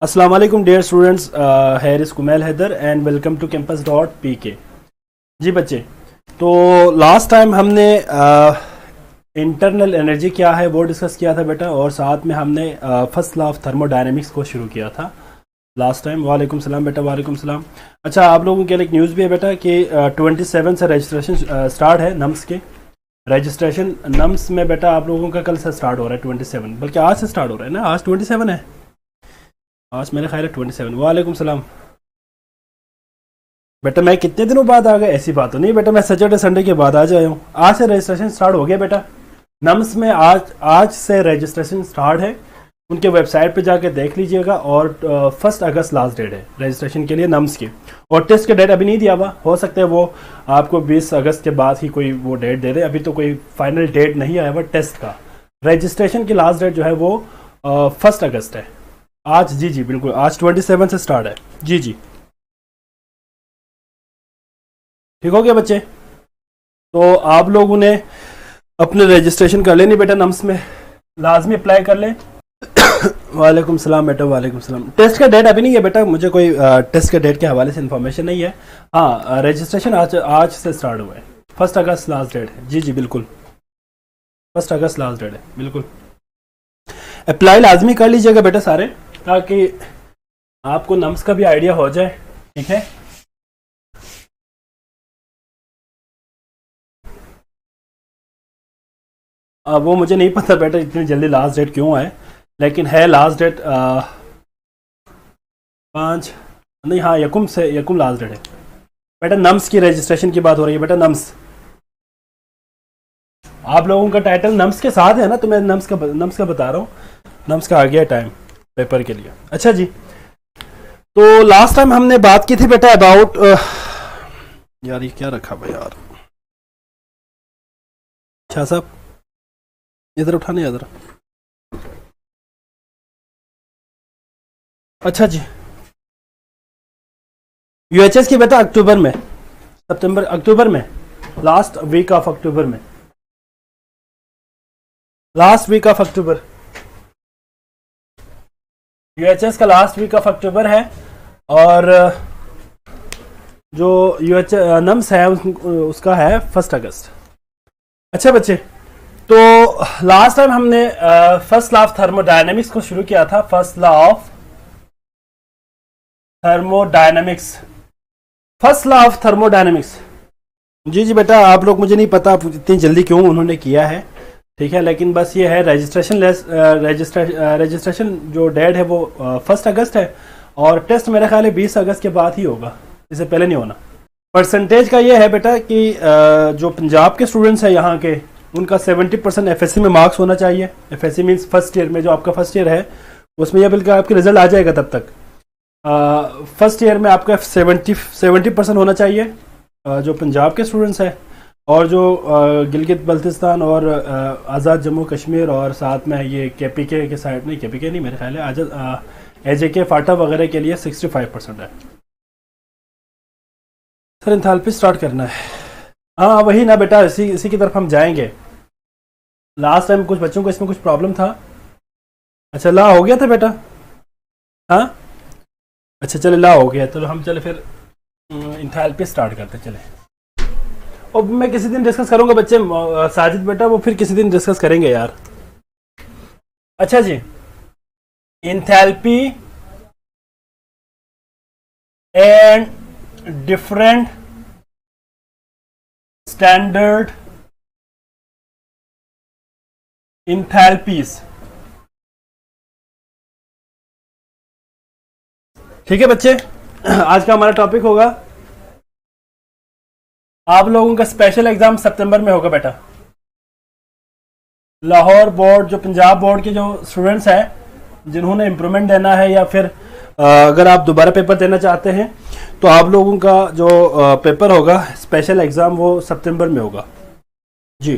अस्सलाम वालेकुम dear students, here is Kumail Haider and welcome to campus.pk। जी बच्चे, तो लास्ट टाइम हमने इंटरनल एनर्जी क्या है वो डिस्कस किया था बेटा, और साथ में हमने फर्स्ट लॉ ऑफ थर्मोडायनेमिक्स को शुरू किया था लास्ट टाइम। वालेकुम सलाम बेटा, वालेकुम सलाम। अच्छा, आप लोगों के लिए एक न्यूज़ भी है बेटा कि 27 से रजिस्ट्रेशन स्टार्ट है नम्स के। रजिस्ट्रेशन नम्स में बेटा आप लोगों का कल से स्टार्ट हो रहा है 27, बल्कि आज से स्टार्ट हो रहा है ना। आज 27 है, आज मेरे ख्याल है 27। वालेकुम सलाम बेटा। मैं कितने दिनों बाद आ गया? ऐसी बात तो नहीं बेटा, मैं सैटरडे संडे के बाद आ जाया हूँ। आज से रजिस्ट्रेशन स्टार्ट हो गया बेटा नम्स में। आज से रजिस्ट्रेशन स्टार्ट है। उनके वेबसाइट पे जाके देख लीजिएगा। और 1 अगस्त लास्ट डेट है रजिस्ट्रेशन के लिए नम्स की। और टेस्ट का डेट अभी नहीं दिया हुआ, हो सकता है वो आपको 20 अगस्त के बाद ही कोई वो डेट दे दे। अभी तो कोई फाइनल डेट नहीं आया हुआ टेस्ट का। रजिस्ट्रेशन की लास्ट डेट जो है वो 1 अगस्त है आज। जी जी बिल्कुल, आज 27 से स्टार्ट है। जी जी ठीक हो गया बच्चे। तो आप लोगों ने अपने रजिस्ट्रेशन कर लेनी बेटा नम्स में, लाजमी अप्लाई कर लें। वालेकुम सलाम बेटा, वालेकुम सलाम। टेस्ट का डेट अभी नहीं है बेटा, मुझे कोई टेस्ट के डेट के हवाले से इन्फॉर्मेशन नहीं है। हाँ, रजिस्ट्रेशन आज से स्टार्ट हुआ है। 1 अगस्त लास्ट डेट है। जी जी बिल्कुल, 1 अगस्त लास्ट डेट है बिल्कुल। अप्लाई लाजमी कर लीजिएगा बेटा सारे, ताकि आपको नम्स का भी आइडिया हो जाए। ठीक है, वो मुझे नहीं पता बेटा इतनी जल्दी लास्ट डेट क्यों आए, लेकिन है लास्ट डेट 5 नहीं, हाँ यकुम लास्ट डेट है बेटा। नम्स की रजिस्ट्रेशन की बात हो रही है बेटा। नम्स आप लोगों का टाइटल नम्स के साथ है ना, तो मैं नम्स का बता रहा हूँ। नम्स का आ गया टाइम पेपर के लिए। अच्छा जी, तो लास्ट टाइम हमने बात की थी बेटा अबाउट यार ये क्या रखा भाई यार। अच्छा साहब इधर उठाने इधर। अच्छा जी, यूएचएस की बेटा अक्टूबर में, अक्टूबर में, लास्ट वीक ऑफ अक्टूबर में, last week of October. UHS का लास्ट वीक ऑफ अक्टूबर है। और जो यूएच नम्स है उसका है 1 अगस्त। अच्छा बच्चे, तो लास्ट टाइम हमने फर्स्ट लॉ ऑफ थर्मोडायनेमिक्स को शुरू किया था। First law of thermodynamics, first law of thermodynamics. जी जी बेटा, आप लोग, मुझे नहीं पता इतनी जल्दी क्यों उन्होंने किया है, ठीक है, लेकिन बस ये है रजिस्ट्रेशन जो डेट है वो 1 अगस्त है। और टेस्ट मेरा ख्याल है 20 अगस्त के बाद ही होगा, इससे पहले नहीं होना। परसेंटेज का ये है बेटा कि जो पंजाब के स्टूडेंट्स हैं यहाँ के, उनका 70% एफएससी में मार्क्स होना चाहिए। एफएससी मीन्स फर्स्ट ईयर में, जो आपका फर्स्ट ईयर है उसमें यह बिल्कुल आपके रिजल्ट आ जाएगा तब तक। फर्स्ट ईयर में आपका 70% होना चाहिए जो पंजाब के स्टूडेंट्स हैं। और जो गिलगित बल्तिस्तान और आज़ाद जम्मू कश्मीर और साथ में ये केपीके के साइड, नहीं केपीके नहीं, मेरे ख्याल है आज़ाद एजेके फाटा वगैरह के लिए 65% है। सर इंथैल्पी स्टार्ट करना है, हाँ वही ना बेटा, इसी की तरफ हम जाएंगे। लास्ट टाइम कुछ बच्चों को इसमें कुछ प्रॉब्लम था। अच्छा ला हो गया था बेटा, हाँ अच्छा चले ला हो गया, तो हम चले फिर इंथैल्पी स्टार्ट करते चले। और मैं किसी दिन डिस्कस करूंगा बच्चे, साजिद बेटा वो फिर किसी दिन डिस्कस करेंगे यार। अच्छा जी, enthalpy and different standard enthalpies. ठीक है बच्चे, आज का हमारा टॉपिक होगा, आप लोगों का स्पेशल एग्जाम सितंबर में होगा बेटा। लाहौर बोर्ड, जो पंजाब बोर्ड के जो स्टूडेंट्स हैं जिन्होंने इम्प्रूवमेंट देना है, या फिर अगर आप दोबारा पेपर देना चाहते हैं, तो आप लोगों का जो पेपर होगा स्पेशल एग्जाम वो सितंबर में होगा जी।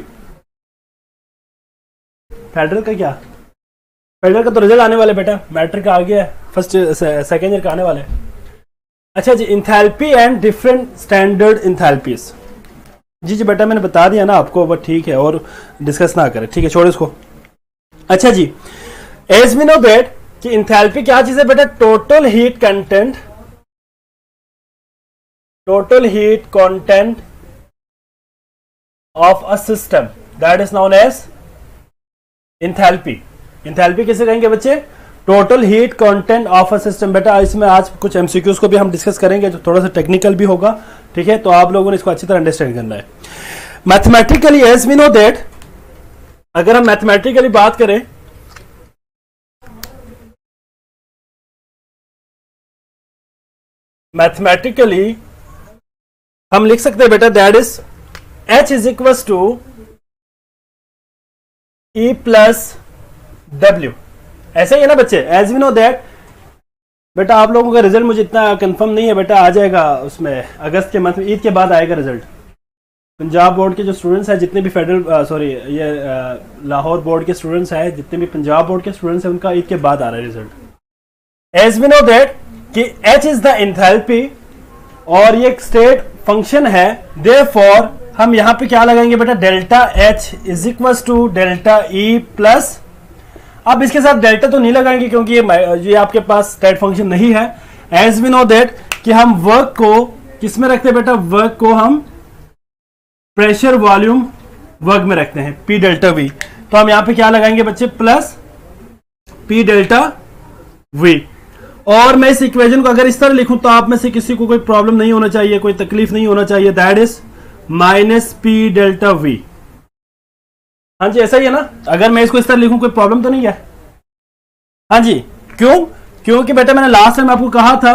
फेडरल का क्या, फेडरल का तो रिजल्ट आने वाले बेटा, मैट्रिक आ गया है, फर्स्ट सेकेंड ईयर का आने वाले। अच्छा जी, enthalpy and different standard enthalpies. जी जी बेटा, मैंने बता दिया ना आपको, बट ठीक है, और डिस्कस ना करें, ठीक है, छोड़ इसको। अच्छा जी, एज वी नो दैट कि इंथैल्पी क्या चीज है बेटा, total heat content, total heat content of a system, that is known as enthalpy. Enthalpy किसे कहेंगे बच्चे, total heat content of a system. बेटा इसमें आज कुछ एमसीक्यूज को भी हम डिस्कस करेंगे जो थोड़ा सा टेक्निकल भी होगा, ठीक है, तो आप लोगों ने इसको अच्छी तरह अंडरस्टैंड करना है। Mathematically as we know that, अगर हम मैथमेटिकली बात करें, मैथमेटिकली हम लिख सकते हैं बेटा that is H is equal to E plus W, ऐसे ही है ना बच्चे, एज वी नो दैट। बेटा आप लोगों का रिजल्ट मुझे इतना कंफर्म नहीं है बेटा, आ जाएगा उसमें अगस्त के मंथ में, ईद के बाद आएगा रिजल्ट। पंजाब बोर्ड के जो स्टूडेंट्स हैं, जितने भी फेडरल सॉरी ये लाहौर बोर्ड के स्टूडेंट्स हैं, जितने भी पंजाब बोर्ड के स्टूडेंट्स हैं, उनका ईद के बाद आ रहा है result. As we know that कि H इज द एंथैल्पी और ये एक स्टेट फंक्शन है, देयरफॉर हम यहां पे क्या लगाएंगे बेटा, delta H is equal to delta E plus, अब इसके साथ डेल्टा तो नहीं लगाएंगे क्योंकि ये आपके पास स्टेट फंक्शन नहीं है। एज वी नो दैट कि हम वर्क को किस में रखते हैं बेटा, वर्क को हम प्रेशर वॉल्यूम वर्क में रखते हैं, P डेल्टा V। तो हम यहां पे क्या लगाएंगे बच्चे, प्लस P डेल्टा V। और मैं इस इक्वेशन को अगर इस तरह लिखूं तो आप में से किसी को कोई प्रॉब्लम नहीं होना चाहिए, कोई तकलीफ नहीं होना चाहिए, that is minus P delta V। हाँ जी ऐसा ही है ना, अगर मैं इसको इस तरह लिखूं कोई प्रॉब्लम तो नहीं है। हाँ जी क्यों, क्योंकि बेटा मैंने लास्ट टाइम आपको कहा था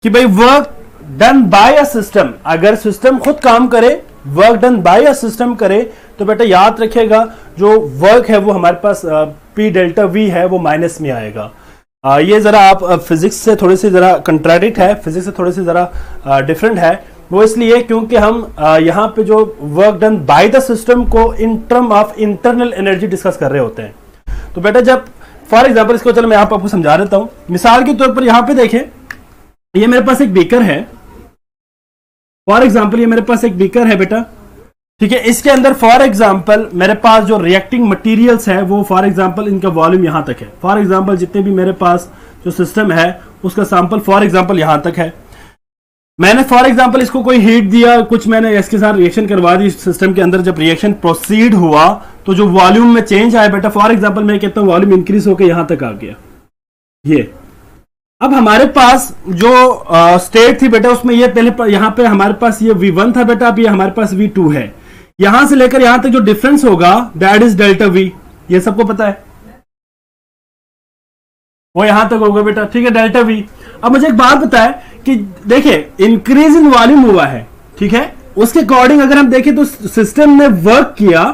कि भाई work done bye a system, अगर सिस्टम खुद काम करे, work done bye a system करे, तो बेटा याद रखिएगा जो वर्क है वो हमारे पास P डेल्टा V है वो माइनस में आएगा। ये जरा आप फिजिक्स से थोड़ी सी जरा कंट्राडिक्ट है, फिजिक्स से थोड़ी सी जरा डिफरेंट है, वो इसलिए क्योंकि हम यहाँ पे जो work done by the system को in term of internal energy discuss कर रहे होते हैं। तो बेटा जब फॉर एग्जांपल, इसको चलो मैं यहाँ पे आपको समझा देता हूँ, मिसाल के तौर पर यहाँ पे देखें, ये मेरे पास एक बीकर है, फॉर एग्जाम्पल ये मेरे पास एक बीकर है बेटा, ठीक है, इसके अंदर फॉर एग्जाम्पल मेरे पास जो रिएक्टिंग मटेरियल्स है वो फॉर एग्जाम्पल इनका वॉल्यूम यहां तक है, फॉर एग्जाम्पल जितने भी मेरे पास जो सिस्टम है उसका सैंपल फॉर एग्जाम्पल यहां तक है। मैंने फॉर एग्जाम्पल इसको कोई हीट दिया, कुछ मैंने इसके साथ रिएक्शन करवा दी सिस्टम के अंदर, जब रिएक्शन प्रोसीड हुआ तो जो वॉल्यूम में चेंज आया बेटा, फॉर एग्जाम्पल मैं कहता हूं वॉल्यूम इंक्रीज होकर यहां तक आ गया। ये अब हमारे पास जो स्टेट थी बेटा उसमें ये पहले यहां पे हमारे पास ये V1 था बेटा, अब ये हमारे पास V2 है, यहां से लेकर यहां तक जो डिफरेंस होगा दैट इज डेल्टा V, ये सबको पता है, वो यहां तक होगा बेटा, ठीक है, डेल्टा V। अब मुझे एक बात बताए कि देखिए इंक्रीज इन वॉल्यूम हुआ है, ठीक है, उसके अकॉर्डिंग अगर हम देखें तो सिस्टम ने वर्क किया,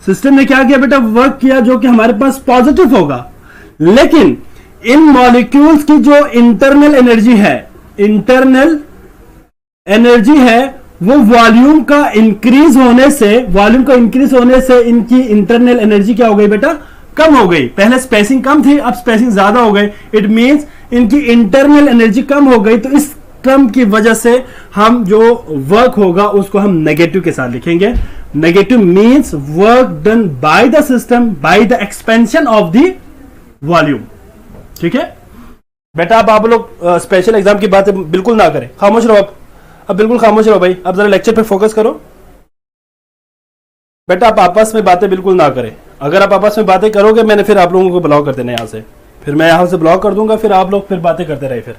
सिस्टम ने क्या किया बेटा, वर्क किया जो कि हमारे पास पॉजिटिव होगा, लेकिन इन मॉलिक्यूल्स की जो इंटरनल एनर्जी है, इंटरनल एनर्जी है वो वॉल्यूम का इंक्रीज होने से, वॉल्यूम का इंक्रीज होने से इनकी इंटरनल एनर्जी क्या हो गई बेटा, कम हो गई। पहले स्पेसिंग कम थी, अब स्पेसिंग ज्यादा हो गई, इट मींस इनकी इंटरनल एनर्जी कम हो गई। तो इस टर्म की वजह से हम जो वर्क होगा उसको हम नेगेटिव के साथ लिखेंगे। Negative means work done by the system by the expansion of the volume, ठीक है बेटा। अब आप लोग स्पेशल एग्जाम की बातें बिल्कुल ना करें, खामोश रहो, अब बिल्कुल खामोश रहो भाई, अब जरा लेक्चर पे फोकस करो बेटा। आप आपस में बातें बिल्कुल ना करें, अगर आप आपस में बातें करोगे मैंने फिर आप लोगों को ब्लॉक कर देना, यहां से फिर मैं यहां से ब्लॉक कर दूंगा, फिर आप लोग फिर बातें करते रहे फिर।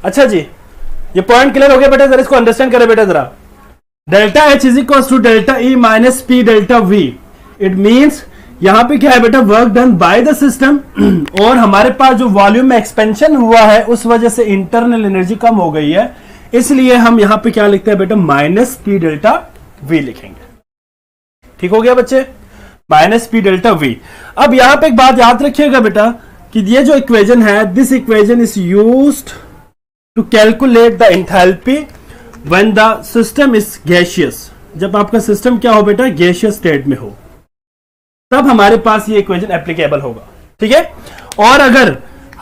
अच्छा जी, ये पॉइंट क्लियर हो गया बेटा, जरा इसको अंडरस्टैंड करें बेटा जरा। Delta H is equal to delta E minus P delta V, it means यहां पे क्या है बेटा, work done by the system, और हमारे पास जो वॉल्यूम में एक्सपेंशन हुआ है उस वजह से इंटरनल एनर्जी कम हो गई है, इसलिए हम यहां पे क्या लिखते हैं बेटा, माइनस P डेल्टा V लिखेंगे। ठीक हो गया बच्चे, माइनस P डेल्टा V। अब यहां पे एक बात याद रखिएगा बेटा कि ये जो इक्वेशन है, this equation is used to calculate the enthalpy when the system is gaseous. जब आपका सिस्टम क्या हो बेटा, गैसियस स्टेट में हो, तब हमारे पास ये इक्वेशन एप्लीकेबल होगा, ठीक है। और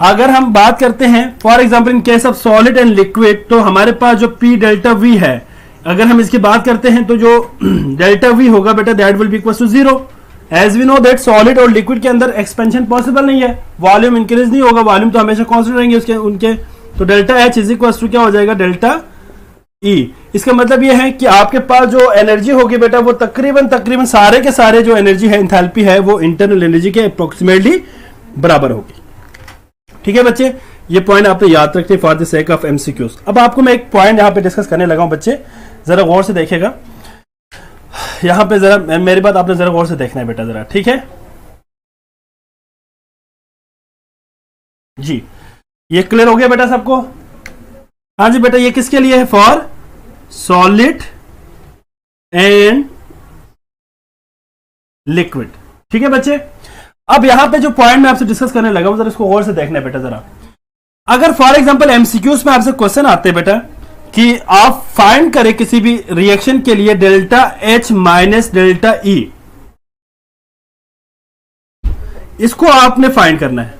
अगर हम बात करते हैं for example in case of solid and liquid, तो हमारे पास जो P डेल्टा V है, अगर हम इसकी बात करते हैं तो जो डेल्टा V होगा बेटा that will be equal to 0, as we know that solid और लिक्विड के अंदर एक्सपेंशन पॉसिबल नहीं है, वॉल्यूम इंक्रीज नहीं होगा, वॉल्यूम तो हमेशा कांस्टेंट रहेंगे उसके उनके। तो delta H is equal to क्या हो जाएगा, डेल्टा ई। इसका मतलब ये है कि आपके पास जो एनर्जी होगी बेटा वो तकरीबन सारे के सारे जो एनर्जी है, इंथैल्पी है, वो इंटरनल एनर्जी के अप्रोक्सीमेटली बराबर होगी। ठीक है बच्चे, ये पॉइंट आपने याद रखते for the sake of MCQs. अब आपको मैं एक पॉइंट यहां पे डिस्कस करने लगा हूं बच्चे, जरा गौर से देखिएगा यहां पे, जरा मेरी बात आपने जरा गौर से देखना है बेटा जरा, ठीक है जी। ये क्लियर हो गया बेटा सबको? हाँ जी बेटा, ये किसके लिए है, फॉर सॉलिड एंड लिक्विड। ठीक है बच्चे, अब यहां पे जो पॉइंट मैं आपसे डिस्कस करने लगा हूं, जरा इसको गौर से देखना है बेटा जरा। अगर फॉर एग्जांपल एमसीक्यूज में आपसे क्वेश्चन आते हैं बेटा कि आप फाइंड करें किसी भी रिएक्शन के लिए delta H minus delta E, इसको आपने फाइंड करना है।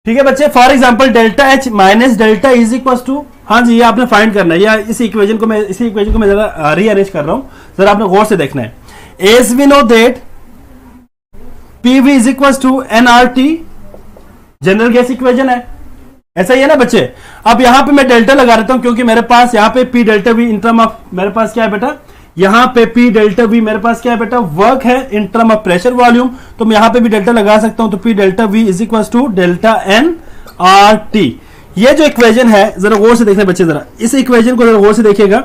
ठीक है बच्चे, for example delta H minus delta is equal to, हाँ जी ये आपने फाइंड करना है, या इसी इक्वेशन को मैं जरा रीअरेंज कर रहा हूं, जरा आपने गौर से देखना है। As we know that PV is equal to NRT, general gas equation है, ऐसा ही है ना बच्चे। अब यहां पे मैं डेल्टा लगा देता हूं क्योंकि मेरे पास यहां पे P delta we in term of, मेरे पास क्या है बेटा, यहां पे पी डेल्टा वी मेरे पास क्या है बेटा, वर्क है इन टर्म ऑफ प्रेशर वॉल्यूम, तो मैं यहां पे भी डेल्टा लगा सकता हूं। तो P delta V is equal to delta N R T. ये जो इक्वेशन है जरा गौर से देखना बच्चे, जरा इस इक्वेशन को जरा गौर से देखिएगा।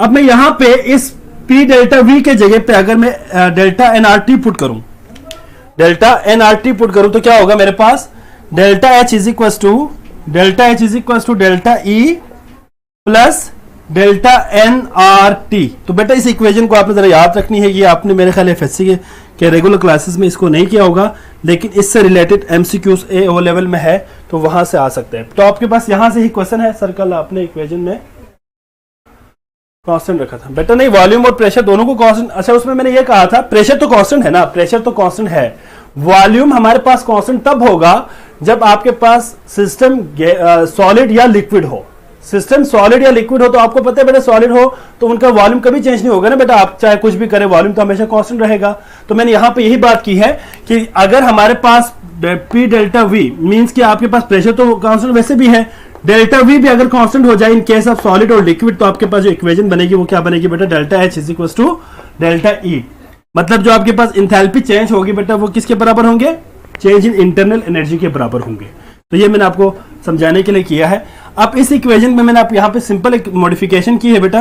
अब मैं यहां पे इस पी डेल्टा वी के जगह पे अगर मैं delta N R T put करूं, delta N R T put करूं तो क्या होगा मेरे पास, delta H is equal to delta E plus delta N R T. तो बेटा इस इक्वेशन को आपने जरा याद रखनी है, ये आपने मेरे ख्याल एफएससी के रेगुलर क्लासेस में इसको नहीं किया होगा, लेकिन इससे रिलेटेड एमसीक्यूज ए ओ लेवल में है तो वहां से आ सकते हैं। तो आपके पास यहां से ही क्वेश्चन है, सर्कल आपने इक्वेशन में कांस्टेंट रखा था बेटा, नहीं वॉल्यूम और प्रेशर दोनों को कांस्टेंट, अच्छा उसमें मैंने ये कहा था प्रेशर तो कांस्टेंट है ना, प्रेशर तो कांस्टेंट है, वॉल्यूम हमारे पास कांस्टेंट तब होगा जब आपके पास सिस्टम सॉलिड या लिक्विड हो। सिस्टम सॉलिड या लिक्विड हो तो आपको पता है बेटा, सॉलिड हो तो उनका वॉल्यूम कभी चेंज नहीं होगा ना बेटा, आप चाहे कुछ भी करें वॉल्यूम तो हमेशा कांस्टेंट रहेगा। तो मैंने यहां पे यही बात की है कि अगर हमारे पास पी डेल्टा वी मींस कि आपके पास प्रेशर तो कांस्टेंट वैसे भी है, डेल्टा वी भी अगर कांस्टेंट हो जाए इन केस ऑफ सॉलिड और लिक्विड, तो आपके पास जो इक्वेशन बनेगी वो क्या बनेगी बेटा, delta H is equal to delta E. मतलब जो आपके पास इंथैल्पी चेंज होगी बेटा वो किसके बराबर होंगे, चेंज इन इंटरनल एनर्जी के बराबर होंगे। तो ये मैंने आपको समझाने के लिए किया है। अब इस इक्वेशन में मैंने आप यहां पे सिंपल एक मॉडिफिकेशन की है बेटा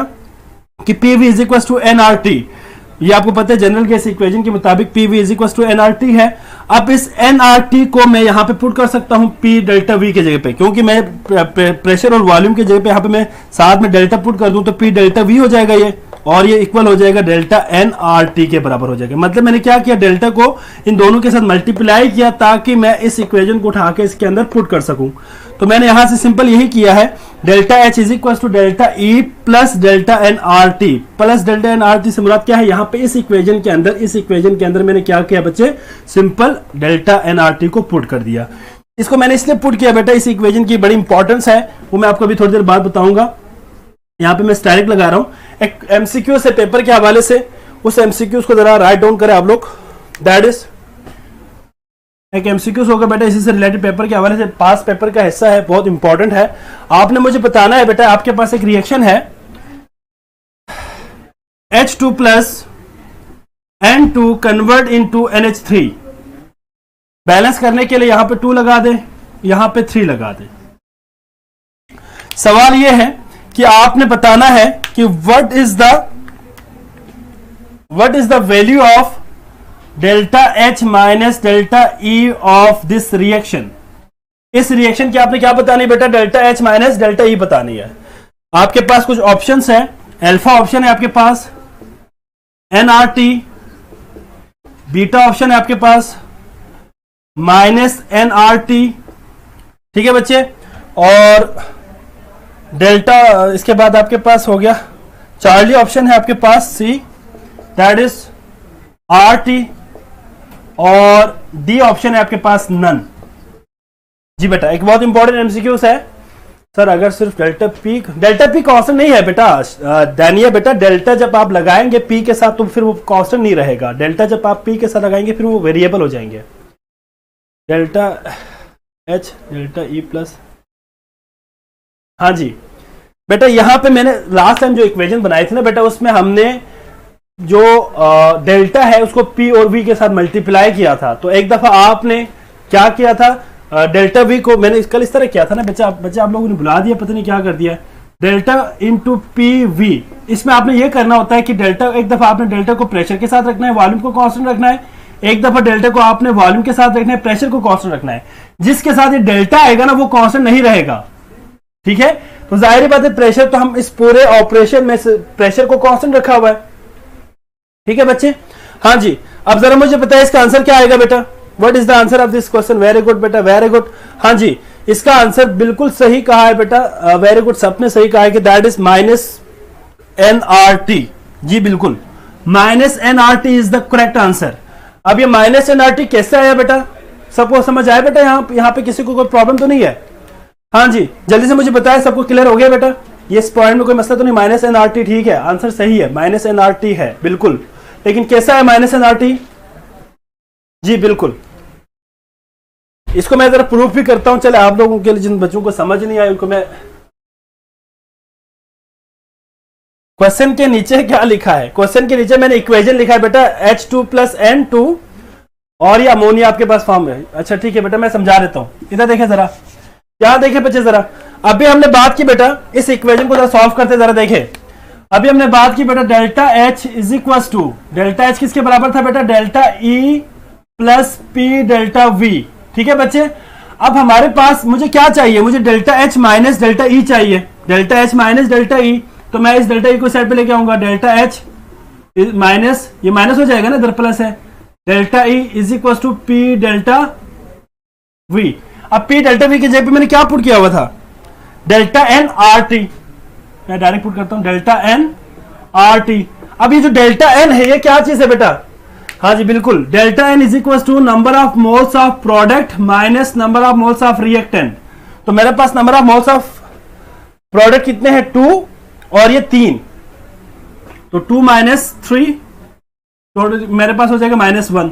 कि PV is equal to NRT, ये आपको पता है जनरल गैस इक्वेशन के मुताबिक PV is equal to NRT है। अब इस एनआरटी को मैं यहां पे पुट कर सकता हूं पी डेल्टा वी के जगह पे, क्योंकि मैं प्रेशर और वॉल्यूम के जगह पे यहां पे मैं साथ में डेल्टा पुट कर दूं तो पी डेल्टा वी हो जाएगा ये, और ये इक्वल हो जाएगा डेल्टा एन आर टी के बराबर हो जाएगा। मतलब मैंने क्या किया, डेल्टा को इन दोनों के साथ मल्टीप्लाई किया ताकि मैं इस इक्वेशन को उठा के इसके अंदर पुट कर सकूं। तो मैंने यहां से सिंपल यही किया है, delta H is equal to delta E plus delta N R T, plus delta N R T से मुराद क्या है, यहां पे इस इक्वेशन के अंदर मैंने क्या किया बच्चे, simple delta N R T को पुट कर दिया। इसको मैंने इसलिए पुट किया बेटा, इस इक्वेशन की बड़ी इंपॉर्टेंस है, वो मैं आपको अभी थोड़ी देर बाद बताऊंगा। यहां पे मैं स्टाइलिक लगा रहा हूं एक एमसीक्यू से पेपर के हवाले से, उस एमसीक्यूज को जरा राइट डाउन करें आप लोग। दैट इज एक एमसीक्यूज होगा बेटा, इसी से रिलेटेड पेपर के हवाले से, पास पेपर का हिस्सा है, बहुत इंपॉर्टेंट है। आपने मुझे बताना है बेटा, आपके पास एक रिएक्शन है H2 plus N2 convert into NH3, balance करने के लिए यहां पे 2 लगा दे, यहां पे 3 लगा दे। सवाल यह है कि आपने बताना है कि what is the value of delta H minus delta E of this reaction. इस रिएक्शन की आपने क्या बतानी है बेटा, डेल्टा एच माइनस डेल्टा ई बतानी है। आपके पास कुछ ऑप्शंस हैं, अल्फा ऑप्शन है आपके पास एनआरटी, बीटा ऑप्शन है आपके पास माइनस एनआरटी, ठीक है बच्चे, और डेल्टा, इसके बाद आपके पास हो गया चार्ली ऑप्शन है आपके पास सी, दैट इज आर टी, और डी ऑप्शन है आपके पास नन। जी बेटा, एक बहुत इंपॉर्टेंट एमसीक्यूज है, सर अगर सिर्फ डेल्टा पी कांस्टेंट नहीं है बेटा, दानिया बेटा, डेल्टा जब आप लगाएंगे पी के साथ तो फिर वो कांस्टेंट नहीं रहेगा। डेल्टा जब आप पी के साथ लगाएंगे फिर वो वेरिएबल हो जाएंगे। Delta H delta E plus, हाँ जी बेटा, यहाँ पे मैंने लास्ट टाइम जो इक्वेशन बनाई थी ना बेटा, उसमें हमने जो डेल्टा है उसको पी और वी के साथ मल्टीप्लाई किया था। तो एक दफा आपने क्या किया था, डेल्टा वी को मैंने कल इस तरह किया था ना बच्चा आप लोगों ने भुला दिया, पता नहीं क्या कर दिया। डेल्टा इंटू पी वी, इसमें आपने ये करना होता है कि डेल्टा, एक दफा आपने डेल्टा को प्रेशर के साथ रखना है, वॉल्यूम को कांस्टेंट रखना है, एक दफा डेल्टा को आपने वॉल्यूम के साथ रखना है, प्रेशर को कांस्टेंट रखना है। जिसके साथ ये डेल्टा आएगा ना वो कांस्टेंट नहीं रहेगा, ठीक है। तो जाहिर बात है प्रेशर, तो हम इस पूरे ऑपरेशन में प्रेशर को कांस्टेंट रखा हुआ है, ठीक है बच्चे। हाँ जी, अब जरा मुझे बताइए इसका आंसर क्या आएगा बेटा, what is the answer of this question. Very good बेटा, वेरी गुड। हाँ जी, इसका आंसर बिल्कुल सही कहा है बेटा, वेरी गुड, सबने सही कहा है कि दैट इज माइनस NRT। जी बिल्कुल, minus NRT is the correct answer. अब ये माइनस NRT कैसे आया बेटा, सबको समझ आया बेटा, यहाँ पे किसी को कोई प्रॉब्लम तो नहीं है। हाँ जी, जल्दी से मुझे बताया, सबको क्लियर हो गया बेटा, ये इस पॉइंट में कोई मसला तो नहीं। माइनस NRT ठीक है, आंसर सही है, माइनस NRT है बिल्कुल। लेकिन कैसा है माइनस NRT, जी बिल्कुल, इसको मैं जरा प्रूफ भी करता हूं। चले आप लोगों के लिए, जिन बच्चों को समझ नहीं आया उनको मैं, क्वेश्चन के नीचे क्या लिखा है, क्वेश्चन के नीचे मैंने इक्वेशन लिखा है बेटा, H2 प्लस N2, और ये अमोनिया आपके पास फॉर्म है। अच्छा ठीक है बेटा, मैं समझा देता हूं, इधर देखें जरा, यहां देखें बच्चे जरा। अभी हमने बात की बेटा, इस इक्वेशन को जरा सॉल्व करते जरा देखें। अभी हमने बात की बेटा, delta H is equal to, delta H किसके बराबर था बेटा, delta E plus P delta V, ठीक है बच्चे। अब हमारे पास मुझे क्या चाहिए, मुझे delta H minus delta E चाहिए, delta H minus delta E। तो मैं इस डेल्टा E को साइड पे लेके आऊंगा, डेल्टा H माइनस, ये माइनस हो जाएगा ना, इधर प्लस है, delta E is equal to P delta V। अब P डेल्टा V की जगह पे मैंने क्या पुट किया हुआ था, डेल्टा NRT, मैं डायरेक्ट पुट करता हूं, डेल्टा NRT। अब ये जो डेल्टा N है ये क्या चीज है बेटा, हाँ जी बिल्कुल, delta N is equal to number of moles of product minus number of moles of reactant. तो मेरे पास number of moles of product कितने हैं, 2 और ये 3, तो 2 माइनस 3, तो मेरे पास हो जाएगा -1।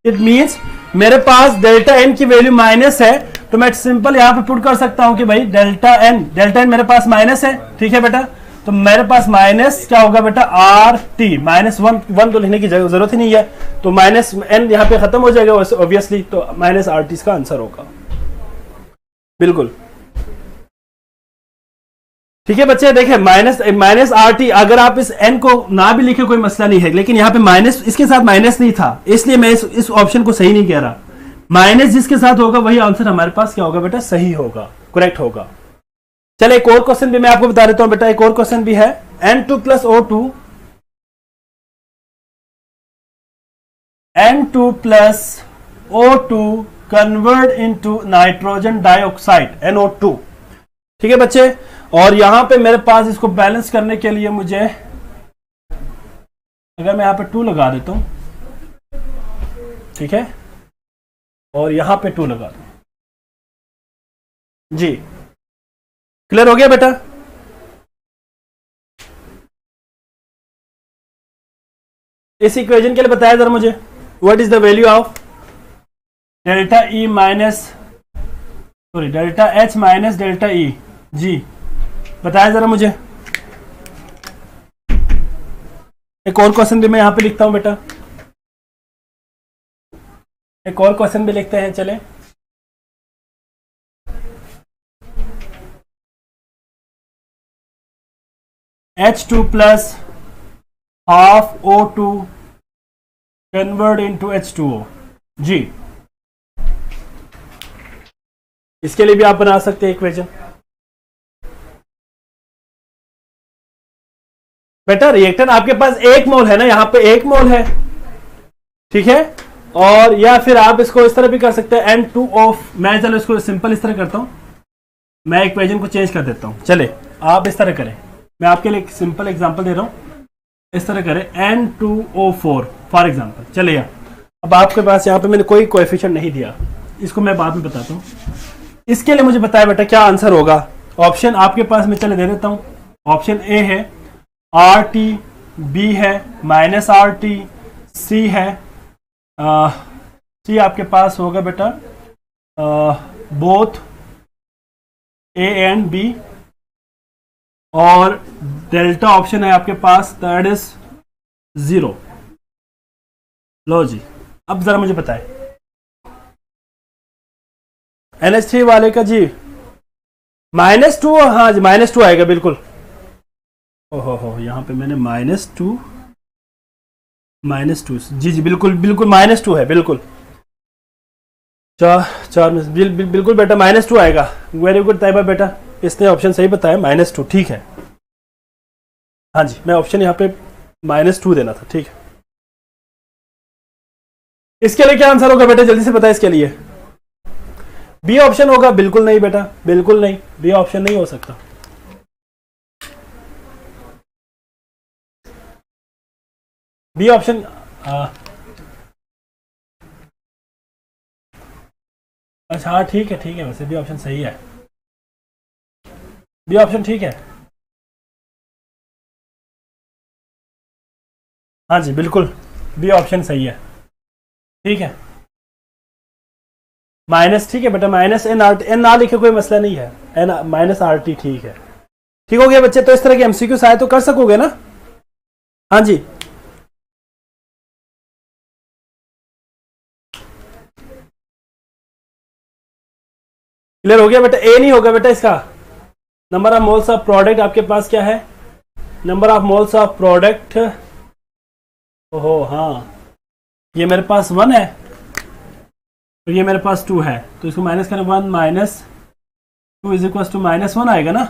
इट मींस मेरे पास डेल्टा N की वैल्यू माइनस है, तो मैं सिंपल यहां पे पुट कर सकता हूं कि भाई डेल्टा N मेरे पास माइनस है, ठीक है बेटा। तो मेरे पास माइनस क्या होगा बेटा, RT, -1 तो लिखने की जरूरत ही नहीं है, तो माइनस N यहाँ पे खत्म हो जाएगा ऑब्वियसली, तो माइनस RT इसका आंसर होगा बिल्कुल, ठीक है बच्चे। देखें माइनस RT, अगर आप इस N को ना भी लिखे कोई मसला नहीं है, लेकिन यहाँ पे माइनस, इसके साथ माइनस नहीं था, इसलिए मैं इस ऑप्शन को सही नहीं कह रहा। माइनस जिसके साथ होगा वही आंसर हमारे पास क्या होगा बेटा, सही होगा, करेक्ट होगा। चले एक और क्वेश्चन भी मैं आपको बता देता हूं बेटा, एक और क्वेश्चन भी है, N2 plus O2, N2 plus O2 convert into nitrogen dioxide NO2, ठीक है बच्चे। और यहां पे मेरे पास इसको बैलेंस करने के लिए मुझे, अगर मैं यहां पे 2 लगा देता हूं, ठीक है, और यहां पे 2 लगा दूं, जी क्लियर हो गया बेटा। इस इक्वेशन के लिए बताया जरा मुझे, what is the value of delta E minus, sorry delta H minus delta E, जी बताया जरा मुझे। एक और क्वेश्चन भी मैं यहां पे लिखता हूं बेटा, एक और क्वेश्चन भी लिखते हैं, चले। H2 plus half O2 convert into H2O, जी इसके लिए भी आप बना सकते हैं इक्वेशन बेटा। रिएक्टेंट आपके पास 1 मोल है ना, यहां पे 1 मोल है, ठीक है, और या फिर आप इसको इस तरह भी कर सकते हैं, N2O, मैं चलो इसको सिंपल इस तरह करता हूं, मैं इक्वेशन को चेंज कर देता हूं, चले आप इस तरह करें, मैं आपके लिए एक सिंपल एग्जांपल दे रहा हूं, इस तरह करें N2O4 फॉर एग्जांपल, चले। अब आपके पास यहाँ पे मैंने कोई कोएफिशिएंट नहीं दिया, इसको मैं बाद में बताता हूँ। इसके लिए मुझे बताया बेटा क्या आंसर होगा, ऑप्शन आपके पास मैं चले दे देता हूं। ऑप्शन ए है RT, बी है -RT, सी है सी आपके पास होगा बेटा बोथ ए एंड बी, और डेल्टा ऑप्शन है आपके पास, दैट इज 0। लो जी, अब जरा मुझे बताएं NH3 वाले का जी -2, हाँ जी -2 आएगा बिल्कुल। ओहो यहाँ पे मैंने -2 जी जी बिल्कुल बिल्कुल -2 है बिल्कुल। चार में बिल्कुल बेटा -2 आएगा। वेरी गुड ताइबा बेटा, इसने ऑप्शन सही बताया -2, ठीक है। हाँ जी, मैं ऑप्शन यहाँ पे -2 देना था, ठीक है। इसके लिए क्या आंसर होगा बेटा, जल्दी से बताए इसके लिए। बी ऑप्शन होगा, बिल्कुल नहीं बेटा, बिल्कुल नहीं, बी ऑप्शन नहीं हो सकता। बी ऑप्शन अच्छा हाँ ठीक है वैसे बी ऑप्शन सही है, बी ऑप्शन ठीक है। हाँ जी बिल्कुल बी ऑप्शन सही है, ठीक है। माइनस, ठीक है बेटा, -n ना लिखे कोई मसला नहीं है, -RT, ठीक है। ठीक हो गया बच्चे, तो इस तरह के MCQ आए तो कर सकोगे ना। हाँ जी क्लियर हो गया बेटा। ए नहीं होगा बेटा इसका। Number of moles of product आपके पास क्या है, number of moles of product, ओहो हाँ, ये मेरे पास 1 है और ये मेरे पास 2 है, तो इसको माइनस करें, 1 - 2 इज इक्वल टू -1 आएगा ना।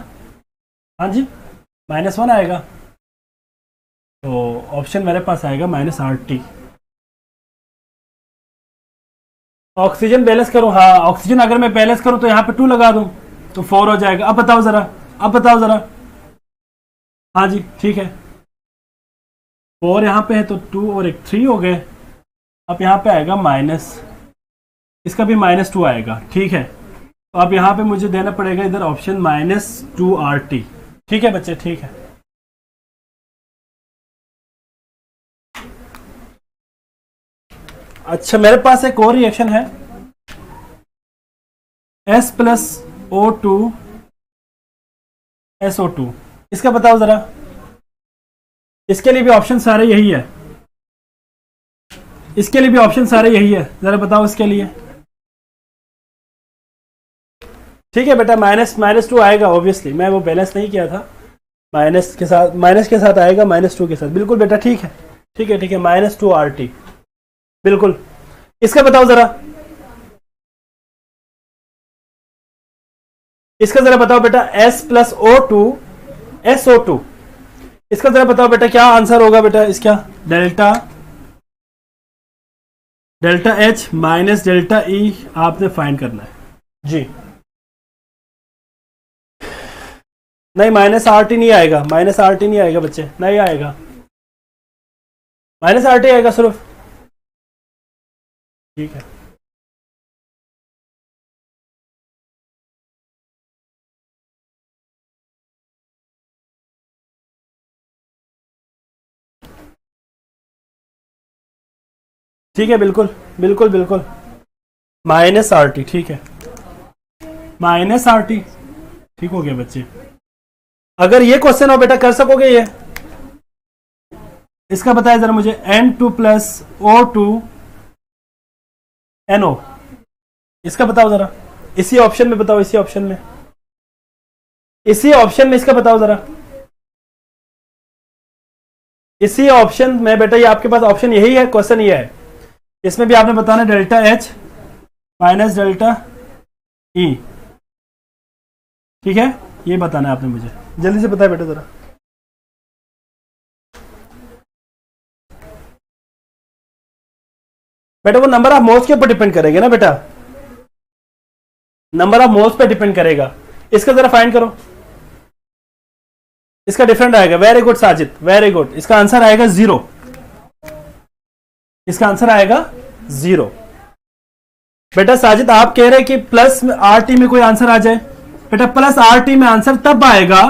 हाँ जी -1 आएगा, तो ऑप्शन मेरे पास आएगा -RT। ऑक्सीजन बैलेंस करूं, हाँ ऑक्सीजन अगर मैं बैलेंस करूं तो यहाँ पे 2 लगा दूं तो 4 हो जाएगा। अब बताओ जरा, अब बताओ जरा। हाँ जी ठीक है, 4 यहाँ पे है तो 2 और एक 3 हो गए। अब यहाँ पे आएगा माइनस, इसका भी -2 आएगा, ठीक है। तो अब यहाँ पे मुझे देना पड़ेगा इधर ऑप्शन -2RT, ठीक है बच्चे, ठीक है। अच्छा मेरे पास एक और रिएक्शन है, S+O2 SO2, इसका बताओ जरा। इसके लिए भी ऑप्शन सारे यही है, इसके लिए भी ऑप्शन सारे यही है, जरा बताओ इसके लिए। ठीक है बेटा, -2 आएगा ऑब्वियसली, मैं वो बैलेंस नहीं किया था, माइनस के साथ आएगा, -2 के साथ, बिल्कुल बेटा, ठीक है ठीक है ठीक है, -2RT बिल्कुल। इसका बताओ जरा, इसका जरा बताओ बेटा, S+O2 SO2, इसका जरा बताओ बेटा क्या आंसर होगा बेटा इसका। Delta H minus delta E आपने फाइंड करना है जी। नहीं -RT नहीं आएगा, -RT नहीं आएगा बच्चे, नहीं आएगा, -RT आएगा सिर्फ, ठीक है। ठीक है बिल्कुल बिल्कुल बिल्कुल, -RT, ठीक है, -RT, ठीक हो गया बच्चे। अगर ये क्वेश्चन हो बेटा कर सकोगे ये, इसका बताया जरा मुझे, N2 + O2 NO, इसका बताओ जरा, इसी ऑप्शन में बताओ, इसी ऑप्शन में, इसी ऑप्शन में इसका बताओ जरा, इसी ऑप्शन में बेटा, ये आपके पास ऑप्शन यही है, क्वेश्चन ये है, इसमें भी आपने बताना delta H minus delta E, ठीक है, ये बताना है आपने मुझे, जल्दी से बताए बेटा जरा। बेटा वो नंबर ऑफ मोल्स के ऊपर डिपेंड करेगा ना बेटा, नंबर ऑफ मोल्स पे डिपेंड करेगा। इसका जरा फाइंड करो, इसका डिफरेंट आएगा। Very good Sajid, very good, इसका आंसर आएगा 0, इसका आंसर आएगा 0। बेटा साजिद आप कह रहे हैं कि +RT में कोई आंसर आ जाए, बेटा प्लस RT में आंसर तब आएगा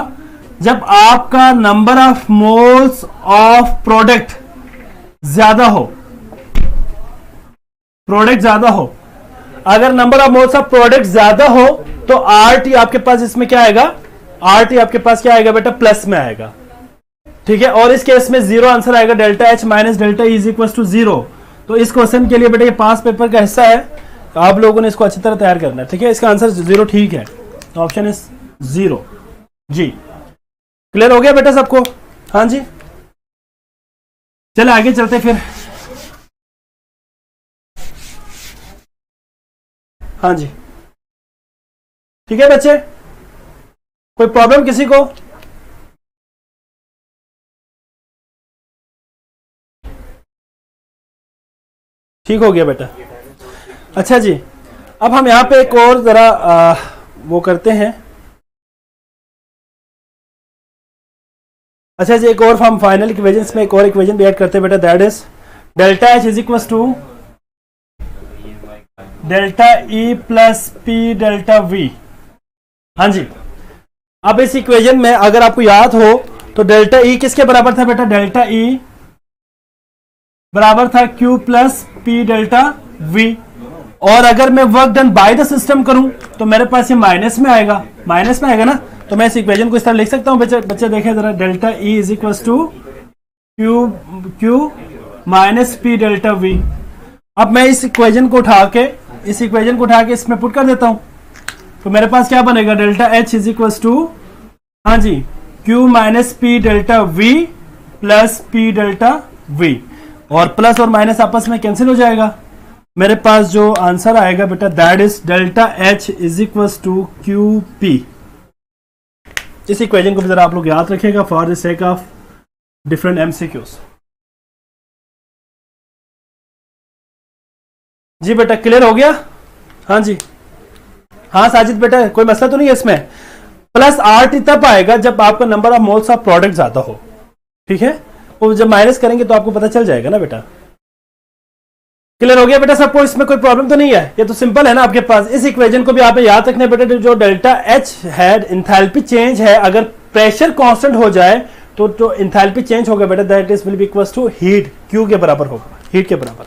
जब आपका number of moles of product ज्यादा हो, प्रोडक्ट ज्यादा हो। अगर number of moles of product ज्यादा हो तो RT आपके पास इसमें क्या आएगा, RT आपके पास क्या आएगा बेटा, प्लस में आएगा, ठीक है। और इस केस में जीरो आंसर आएगा, delta H minus delta E is equal to zero. तो इस क्वेश्चन के लिए बेटा ये पास पेपर का हिस्सा है, तो आप लोगों ने इसको अच्छी तरह तैयार करना है, ठीक है। इसका आंसर जीरो ठीक है, ऑप्शन इज जीरो। जी क्लियर हो गया बेटा सबको? हाँ जी, चले आगे चलते फिर। हाँ जी ठीक है बच्चे, कोई प्रॉब्लम किसी को? ठीक हो गया बेटा। अच्छा जी, अब हम यहां पे एक और जरा वो करते हैं। अच्छा जी, एक और हम फाइनल इक्वेशंस में एक और इक्वेशन भी ऐड करते हैं बेटा, that is delta H is equal to delta E plus P delta V। हाँ जी, अब इस इक्वेशन में अगर आपको याद हो तो डेल्टा E किसके बराबर था बेटा, डेल्टा E बराबर था Q plus P delta V। और अगर मैं work done by the system करूं तो मेरे पास ये माइनस में आएगा, माइनस में आएगा ना। तो मैं इस इक्वेशन को इस तरह लिख सकता हूं बच्चे देखें जरा, delta E is equal to Q minus P delta V। अब मैं इस इक्वेशन को उठा के इसमें पुट कर देता हूं, तो मेरे पास क्या बनेगा, delta H is equal to, हाँ जी, Q minus P delta V plus P delta V। और प्लस और माइनस आपस में कैंसिल हो जाएगा। मेरे पास जो आंसर आएगा बेटा, that is delta H is equal to QP। इस इक्वेशन को भी जरा आप लोग याद रखिएगा for the sake of different MCQs। जी बेटा क्लियर हो गया? हाँ जी, हाँ साजिद बेटा कोई मसला तो नहीं है इसमें। प्लस RT तब आएगा जब आपका number of moles of product ज्यादा हो, ठीक है। वो जब माइनस करेंगे तो आपको पता चल जाएगा ना बेटा। क्लियर हो गया बेटा सबको? इसमें कोई प्रॉब्लम तो नहीं है, ये तो सिंपल है ना आपके पास। इस इक्वेशन को भी आप याद रखने बेटा, जो डेल्टा H है इंथैल्पी चेंज है, अगर प्रेशर कांस्टेंट हो जाए तो जो इंथैल्पी चेंज होगा बेटा, that is will be equal to heat, Q के बराबर होगा, हीट के बराबर।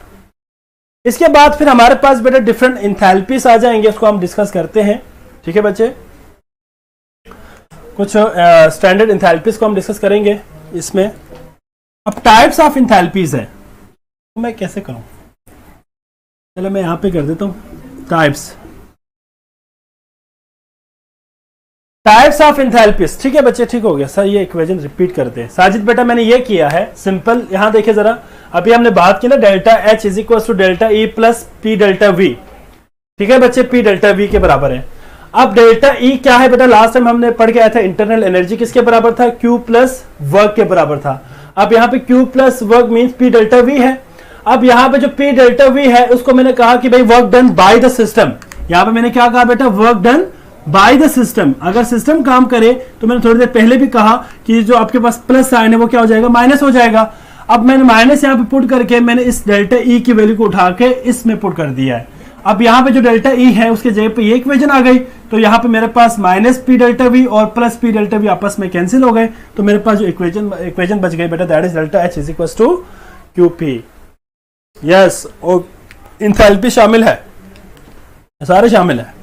इसके बाद फिर हमारे पास बेटा डिफरेंट इंथैल्पीज आ जाएंगे, उसको हम डिस्कस करते हैं, ठीक है बच्चे। कुछ स्टैंडर्ड इंथैल्पीज को हम डिस्कस करेंगे इसमें। अब टाइप्स ऑफ इंथैल्पीज है, तो मैं कैसे करूं, चलो मैं यहां पे कर देता हूं टाइप्स ऑफ इंथैल्पीज, ठीक है बच्चे, ठीक हो गया सर। ये इक्वेशन रिपीट करते हैं। साजिद बेटा मैंने ये किया है सिंपल, यहां देखिए जरा, अभी हमने बात की ना delta H is equal to delta E plus P delta V, ठीक है बच्चे, P डेल्टा V के बराबर है। अब डेल्टा E क्या है बेटा, लास्ट टाइम हमने पढ़ के आया था, इंटरनल एनर्जी किसके बराबर था, Q प्लस वर्क के बराबर था। अब यहाँ पे Q plus work means P delta V है। अब यहाँ पे जो P डेल्टा V है उसको मैंने कहा कि भाई work done by the system. यहाँ पे मैंने क्या कहा बेटा, work done by the system. अगर सिस्टम काम करे तो मैंने थोड़ी देर पहले भी कहा कि जो आपके पास प्लस साइन है वो क्या हो जाएगा, माइनस हो जाएगा। अब मैंने माइनस यहाँ पे पुट करके मैंने इस डेल्टा E की वैल्यू को उठा के इसमें पुट कर दिया है। अब यहाँ पे जो डेल्टा E है उसके जगह पे ये इक्वेशन आ गई, तो यहाँ पे मेरे पास माइनस P डेल्टा V और प्लस P डेल्टा V आपस में कैंसिल हो गए, तो मेरे पास जो इक्वेशन बच गई बेटा, that is delta H is equal to QP। Yes, और इंथैल्पी शामिल है, सारे शामिल है,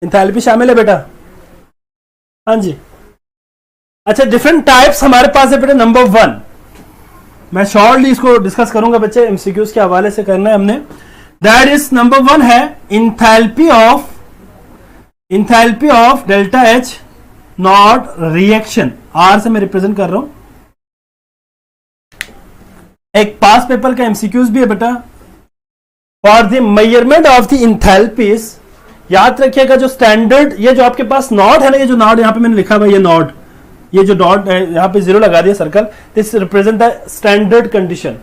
इंथैल्पी शामिल है बेटा। हाँ जी, अच्छा डिफरेंट टाइप्स हमारे पास है बेटा। नंबर 1 मैं शॉर्टली इसको डिस्कस करूंगा बच्चे, एमसीक्यूज के हवाले से करना है हमने। दैट इज नंबर 1 है enthalpy of delta H nought reaction, R से मैं रिप्रेजेंट कर रहा हूं। एक पास पेपर का एमसीक्यूज भी है बेटा, for the measurement of the enthalpies. याद रखिएगा जो स्टैंडर्ड, ये जो आपके पास नॉट है ना, ये जो नॉट यहां पे मैंने लिखा हुआ, ये नॉट, ये जो डॉट है यहां पे जीरो लगा दिया circle, this represent the standard condition.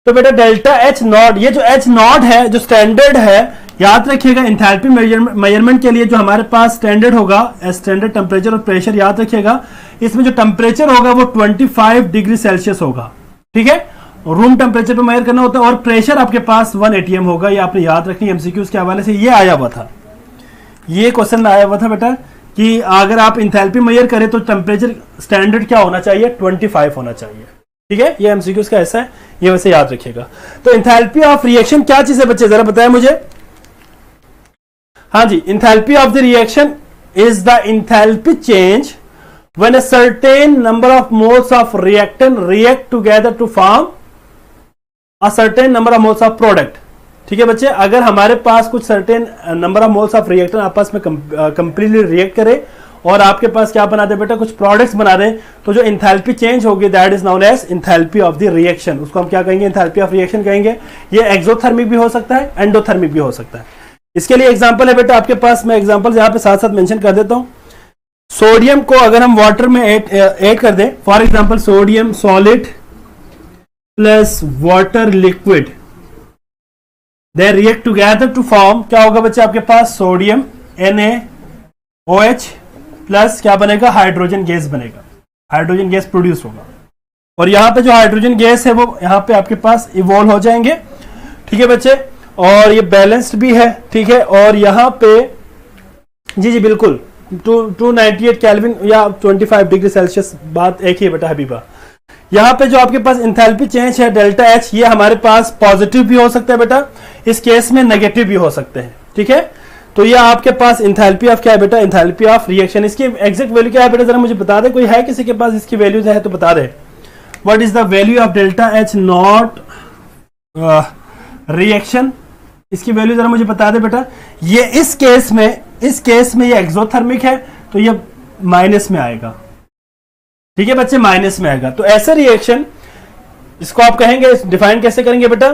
तो बेटा डेल्टा H नॉट, ये जो H नॉट है जो स्टैंडर्ड है, याद रखिएगा इंथैल्पी मेजरमेंट के लिए जो हमारे पास स्टैंडर्ड होगा, स्टैंडर्ड टेम्परेचर और प्रेशर, याद रखिएगा इसमें जो टेम्परेचर होगा वो 25 डिग्री सेल्सियस होगा, ठीक है। रूम टेम्परेचर पे मेजर करना होता है, और प्रेशर आपके पास 1 atm होगा, ये आपने याद रखनी एमसीक्यूज के हवाले से, ये आया हुआ था, ये क्वेश्चन आया हुआ था बेटा कि अगर आप इंथैल्पी मेजर करें तो टेम्परेचर स्टैंडर्ड क्या होना चाहिए, 25 होना चाहिए। ठीक है, ये एमसीक्यूज का ऐसा है, ये वैसे याद रखिएगा। तो इंथैल्पी ऑफ रिएक्शन क्या चीज है बच्चे, जरा बताएं मुझे। हाँ जी, enthalpy of the reaction is the enthalpy change when a certain number of moles of reactant react together to form a certain number of moles of product. ठीक है बच्चे, अगर हमारे पास कुछ certain number of moles of reactant आपस में completely react करे और आपके पास क्या बना दे बेटा, कुछ प्रोडक्ट्स बना दे, तो जो इंथैल्पी चेंज होगी that is known as enthalpy of the reaction. उसको हम क्या कहेंगे, इंथैल्पी ऑफ रिएक्शन कहेंगे। ये एक्सोथर्मिक भी हो सकता है, एंडोथर्मिक भी हो सकता है। इसके लिए एग्जांपल है बेटा आपके पास, मैं एग्जांपल यहां पे साथ साथ मेंशन कर देता हूं। सोडियम को अगर हम वाटर में ऐड कर दें, for example sodium solid plus water liquid, they react together to form, क्या होगा बच्चे आपके पास, सोडियम NaOH प्लस क्या बनेगा, हाइड्रोजन गैस बनेगा, हाइड्रोजन गैस प्रोड्यूस होगा। और यहां पे जो हाइड्रोजन गैस है वो यहां पे आपके पास इवॉल्व हो जाएंगे। ठीक है बच्चे, और ये बैलेंस्ड भी है। ठीक है, और यहां पे जी बिल्कुल 298 केल्विन या 25 डिग्री सेल्सियस, बात एक ही है बेटा हबीबा। यहां पे जो आपके पास इंथैल्पी चेंज है डेल्टा H, ये हमारे पास पॉजिटिव भी हो सकता है बेटा, इस केस में नेगेटिव भी हो सकते हैं। ठीक है, तो ये आपके पास इंथैल्पी ऑफ क्या है बेटा, इंथैल्पी ऑफ रिएक्शन। इसकी एग्जैक्ट वैल्यू क्या है बेटा, जरा मुझे बता दे, कोई है किसी के पास इसकी वैल्यू है तो बता दे। What is the value of delta H nought reaction, इसकी वैल्यू जरा मुझे बता दे बेटा। ये इस केस में ये एक्सोथर्मिक है तो ये माइनस में आएगा। ठीक है बच्चे, माइनस में आएगा। तो ऐसे रिएक्शन इसको आप कहेंगे, डिफाइन कैसे करेंगे बेटा,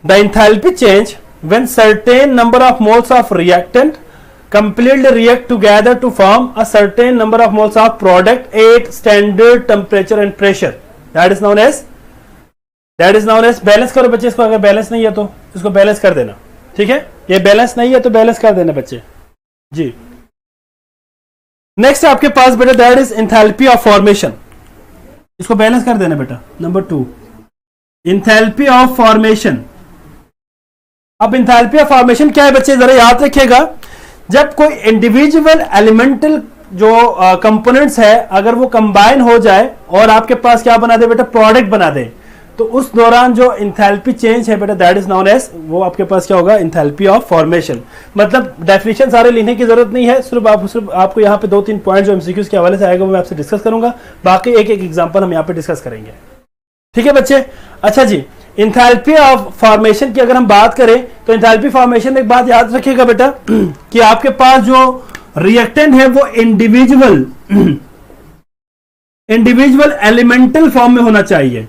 the enthalpy change when certain number of moles of reactant completely react together to form a certain number of moles of product at standard temperature and pressure, that is known as balance करो बच्चे इसको, अगर balance नहीं है तो इसको balance कर देना। ठीक है, ये बैलेंस नहीं है तो बैलेंस कर देना बच्चे जी। नेक्स्ट आपके पास बेटा that is enthalpy of formation, इसको बैलेंस कर देना बेटा। Number 2 enthalpy of formation. अब इंथैल्पी ऑफ फॉर्मेशन क्या है बच्चे, जरा याद रखिएगा, जब कोई इंडिविजुअल एलिमेंटल जो कंपोनेंट्स है अगर वो कंबाइन हो जाए और आपके पास क्या बना दे बेटा, प्रोडक्ट बना दे, तो उस दौरान जो इंथैल्पी चेंज है बेटा दैट इज नोन एज, वो आपके पास क्या होगा, इंथैल्पी ऑफ फॉर्मेशन। मतलब डेफिनेशन सारे लिखने की जरूरत नहीं है, सिर्फ आपको यहाँ पे 2-3 पॉइंट जो एमसीक्यूज के हवाले से आएगा वो मैं आपसे डिस्कस करूंगा, बाकी एक एग्जांपल हम यहाँ पे डिस्कस करेंगे। ठीक है बच्चे, अच्छा जी, इंथैल्पी ऑफ फॉर्मेशन की अगर हम बात करें तो इंथैल्पी फॉर्मेशन एक बात याद रखिएगा बेटा कि आपके पास जो रिएक्टेंट है वो इंडिविजुअल एलिमेंटल फॉर्म में होना चाहिए,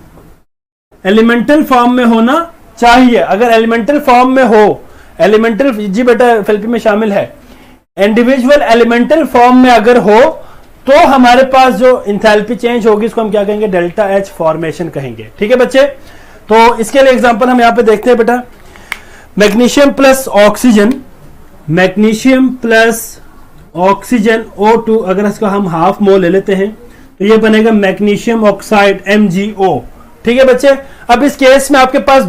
एलिमेंटल फॉर्म में होना चाहिए। अगर एलिमेंटल फॉर्म में हो, एलिमेंटल जी बेटा एफएलपी में शामिल है, इंडिविजुअल एलिमेंटल फॉर्म में अगर हो तो हमारे पास जो इंथैल्पी चेंज होगी इसको हम क्या कहेंगे, डेल्टा H फॉर्मेशन कहेंगे। ठीक है बच्चे, तो इसके लिए एग्जांपल हम यहां पे देखते हैं बेटा, magnesium plus oxygen, magnesium plus oxygen O2, अगर इसका हम हाफ मोल ले लेते हैं तो ये बनेगा मैग्नीशियम ऑक्साइड MgO। ठीक है बच्चे, अब इस केस में आपके पास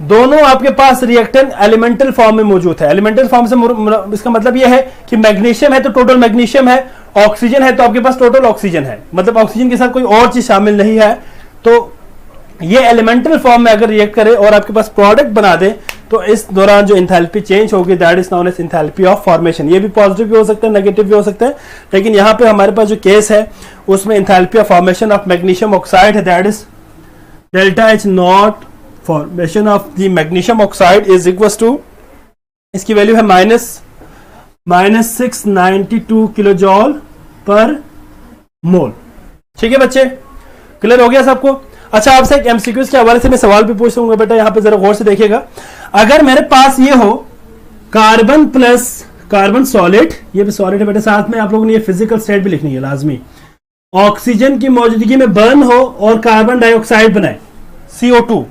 दोनों आपके पास रिएक्टेंट एलिमेंटल फॉर्म में मौजूद है। एलिमेंटल फॉर्म से इसका मतलब यह है कि मैग्नीशियम है तो टोटल मैग्नीशियम है, ऑक्सीजन है तो आपके पास टोटल ऑक्सीजन है, मतलब ऑक्सीजन के साथ कोई और चीज शामिल नहीं है। तो ये एलिमेंटल फॉर्म में अगर रिएक्ट करे और आपके पास प्रोडक्ट बना दे तो इस दौरान जो इंथैल्पी चेंज होगी that is known as enthalpy of formation. ये भी पॉजिटिव भी हो सकता है, नेगेटिव भी हो सकता है, लेकिन यहां पे हमारे पास जो केस है उसमें enthalpy of formation of magnesium oxide है, that is delta H nought formation of the magnesium oxide is equal to, इसकी वैल्यू है -692 किलोजॉल पर मोल। ठीक है बच्चे, क्लियर हो गया सबको। अच्छा, आपसे एक एमसीक्यूज के हवाले से मैं सवाल भी पूछ लूंगा बेटा, यहां पे जरा गौर से देखिएगा। अगर मेरे पास ये हो कार्बन प्लस कार्बन सॉलिड, ये भी सॉलिड है बेटा, साथ में आप लोगों ने ये फिजिकल स्टेट भी लिखनी है लाजमी, ऑक्सीजन की मौजूदगी में बर्न हो और कार्बन डाइऑक्साइड बनाए CO2।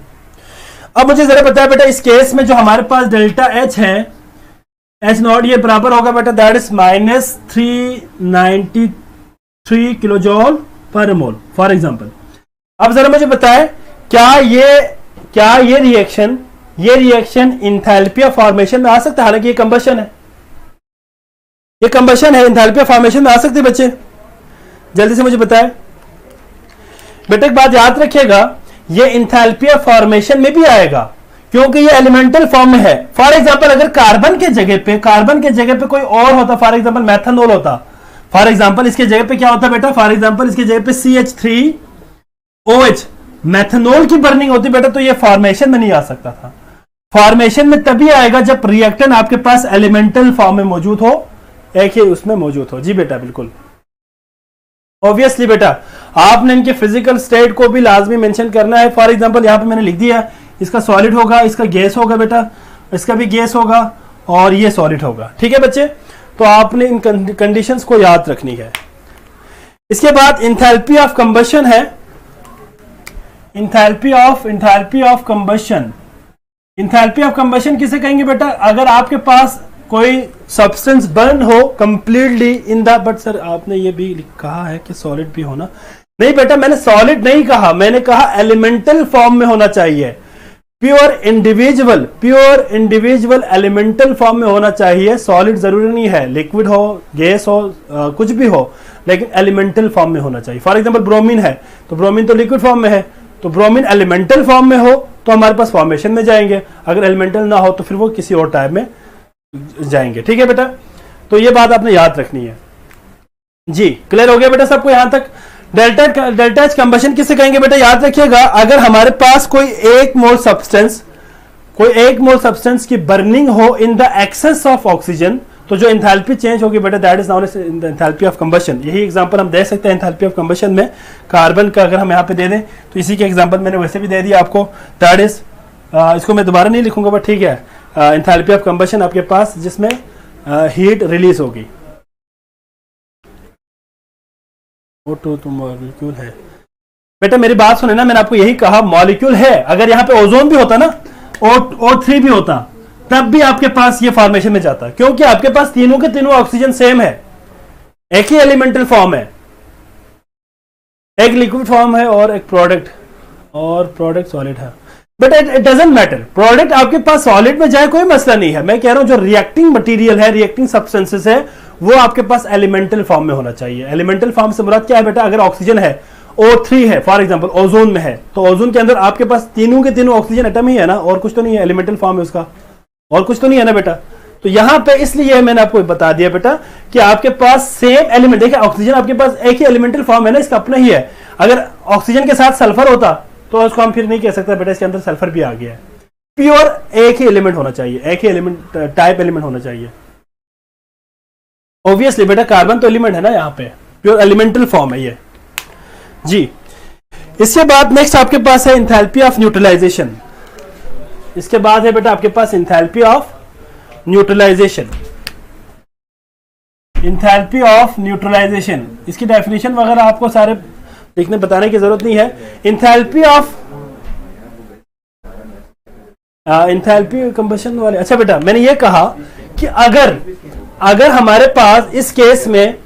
अब मुझे जरा बताया बेटा, इस केस में जो हमारे पास डेल्टा H है H नॉट, ये बराबर होगा बेटा दैट इज -393 किलोजॉल पर मोल फॉर एग्जांपल। अब जरा मुझे बताएं, क्या ये रिएक्शन इंथैल्पी ऑफ फॉर्मेशन में आ सकता है, हालांकि ये कंबशन है, ये कंबशन है, एंथैल्पी ऑफ फॉर्मेशन में आ सकते बच्चे? जल्दी से मुझे बताएं बेटा। एक बात याद रखिएगा, ये एंथैल्पी ऑफ फॉर्मेशन में भी आएगा क्योंकि ये एलिमेंटल फॉर्म में है। फॉर एग्जांपल अगर कार्बन के जगह पे कोई और होता, फॉर एग्जांपल मेथनॉल होता, फॉर एग्जांपल इसके जगह पे क्या होता बेटा, फॉर एग्जांपल इसके जगह पे CH3OH मेथनॉल की बर्निंग होती बेटा, तो ये फॉर्मेशन में नहीं आ सकता था। फॉर्मेशन में तभी आएगा जब रिएक्टेंट आपके पास एलिमेंटल फॉर्म में मौजूद हो, एक ही उसमें मौजूद हो। जी बेटा बिल्कुल, ऑब्वियसली बेटा आपने इनके फिजिकल स्टेट को भी लाजमी मेंशन करना है। फॉर एग्जांपल यहां पे मैंने लिख दिया, इसका सॉलिड होगा, इसका गैस होगा बेटा, इसका भी गैस होगा और ये सॉलिड होगा। ठीक है बच्चे, तो आपने इन कंडीशंस को याद रखनी है। इसके बाद एंथैल्पी ऑफ कंबशन है, enthalpy of combustion. Enthalpy of combustion किसे कहेंगे बेटा? अगर आपके पास कोई सब्सटेंस बर्न हो completely in the, but sir आपने ये भी कहा है कि सॉलिड भी होना, नहीं बेटा मैंने सॉलिड नहीं कहा, मैंने कहा एलिमेंटल फॉर्म में होना चाहिए, प्योर इंडिविजुअल एलिमेंटल फॉर्म में होना चाहिए। सॉलिड जरूरी नहीं है, लिक्विड हो, गैस हो, कुछ भी हो, लेकिन एलिमेंटल फॉर्म में होना चाहिए। फॉर एग्जांपल ब्रोमीन है, तो ब्रोमीन तो लिक्विड फॉर्म में है, तो ब्रोमीन एलिमेंटल फॉर्म में हो तो हमारे पास फॉर्मेशन में जाएंगे, अगर एलिमेंटल ना हो तो फिर वो किसी और टाइप में जाएंगे। ठीक है बेटा, तो ये बात आपने याद रखनी है। जी क्लियर हो गया बेटा सबको यहां तक? डेल्टा एच कंबशन किसे कहेंगे बेटा? याद रखिएगा, अगर हमारे पास कोई एक मोल सब्सटेंस की बर्निंग हो in the excess of oxygen, तो जो एंथैल्पी चेंज होगी बेटा that is known as enthalpy of combustion. यही एग्जांपल हम दे सकते हैं एंथैल्पी ऑफ कंबशन में। कार्बन का अगर हम यहाँ पे दे दें तो इसी के एग्जांपल मैंने वैसे भी दे दिया आपको, दैट इज इसको मैं दोबारा नहीं लिखूंगा बट ठीक है, एंथैल्पी ऑफ कंबशन आपके पास जिसमें हीट रिलीज होगी। O2 तो मॉलिक्यूल है बेटा, मेरी बात सुने ना, मैंने आपको यही कहा मॉलिक्यूल है। अगर यहाँ पे ओजोन भी होता ना, O3 भी होता, तब भी आपके पास ये फॉर्मेशन में जाता, क्योंकि आपके पास तीनों के तीनों ऑक्सीजन सेम है, एक ही एलिमेंटल फॉर्म है, एक लिक्विड फॉर्म है और एक प्रोडक्ट सॉलिड है। But it doesn't matter, product आपके पास सॉलिड में जाए कोई मसला नहीं है। मैं कह रहा हूं जो रिएक्टिंग मटेरियल है, रिएक्टिंग सब्सटेंसेस है, वो आपके पास एलिमेंटल फॉर्म में होना चाहिए। एलिमेंटल फॉर्म से मुराद क्या है बेटा? अगर ऑक्सीजन है, O3 है फॉर एग्जांपल, ओजोन में है, तो ओजोन के अंदर आपके पास तीनों के तीनों ऑक्सीजन एटम ही है ना, और कुछ तो नहीं है, एलिमेंटल फॉर्म है उसका, और कुछ तो नहीं है ना बेटा। तो यहां पे इसलिए मैंने आपको बता दिया बेटा कि आपके पास सेम एलिमेंट, देखिए ऑक्सीजन आपके पास एक ही एलिमेंटल फॉर्म है ना, इसका अपना ही है। अगर ऑक्सीजन के साथ सल्फर होता तो उसको हम फिर नहीं कह सकते बेटा इसके अंदर सल्फर भी आ गया है। प्योर एक ही एलिमेंट होना चाहिए, एक ही एलिमेंट टाइप एलिमेंट होना चाहिए। ऑब्वियसली बेटा कार्बन तो एलिमेंट है ना, यहाँ पे प्योर एलिमेंटल फॉर्म है ये। जी इसके बाद नेक्स्ट आपके पास है एंथैल्पी ऑफ न्यूट्रलाइजेशन। इसके बाद है बेटा आपके पास enthalpy of neutralisation. Enthalpy of neutralization, इसकी डेफिनेशन वगैरह आपको सारे लिखने बताने की जरूरत नहीं है। एंथैल्पी कंबशन वाले, अच्छा बेटा मैंने ये कहा कि अगर हमारे पास इस केस में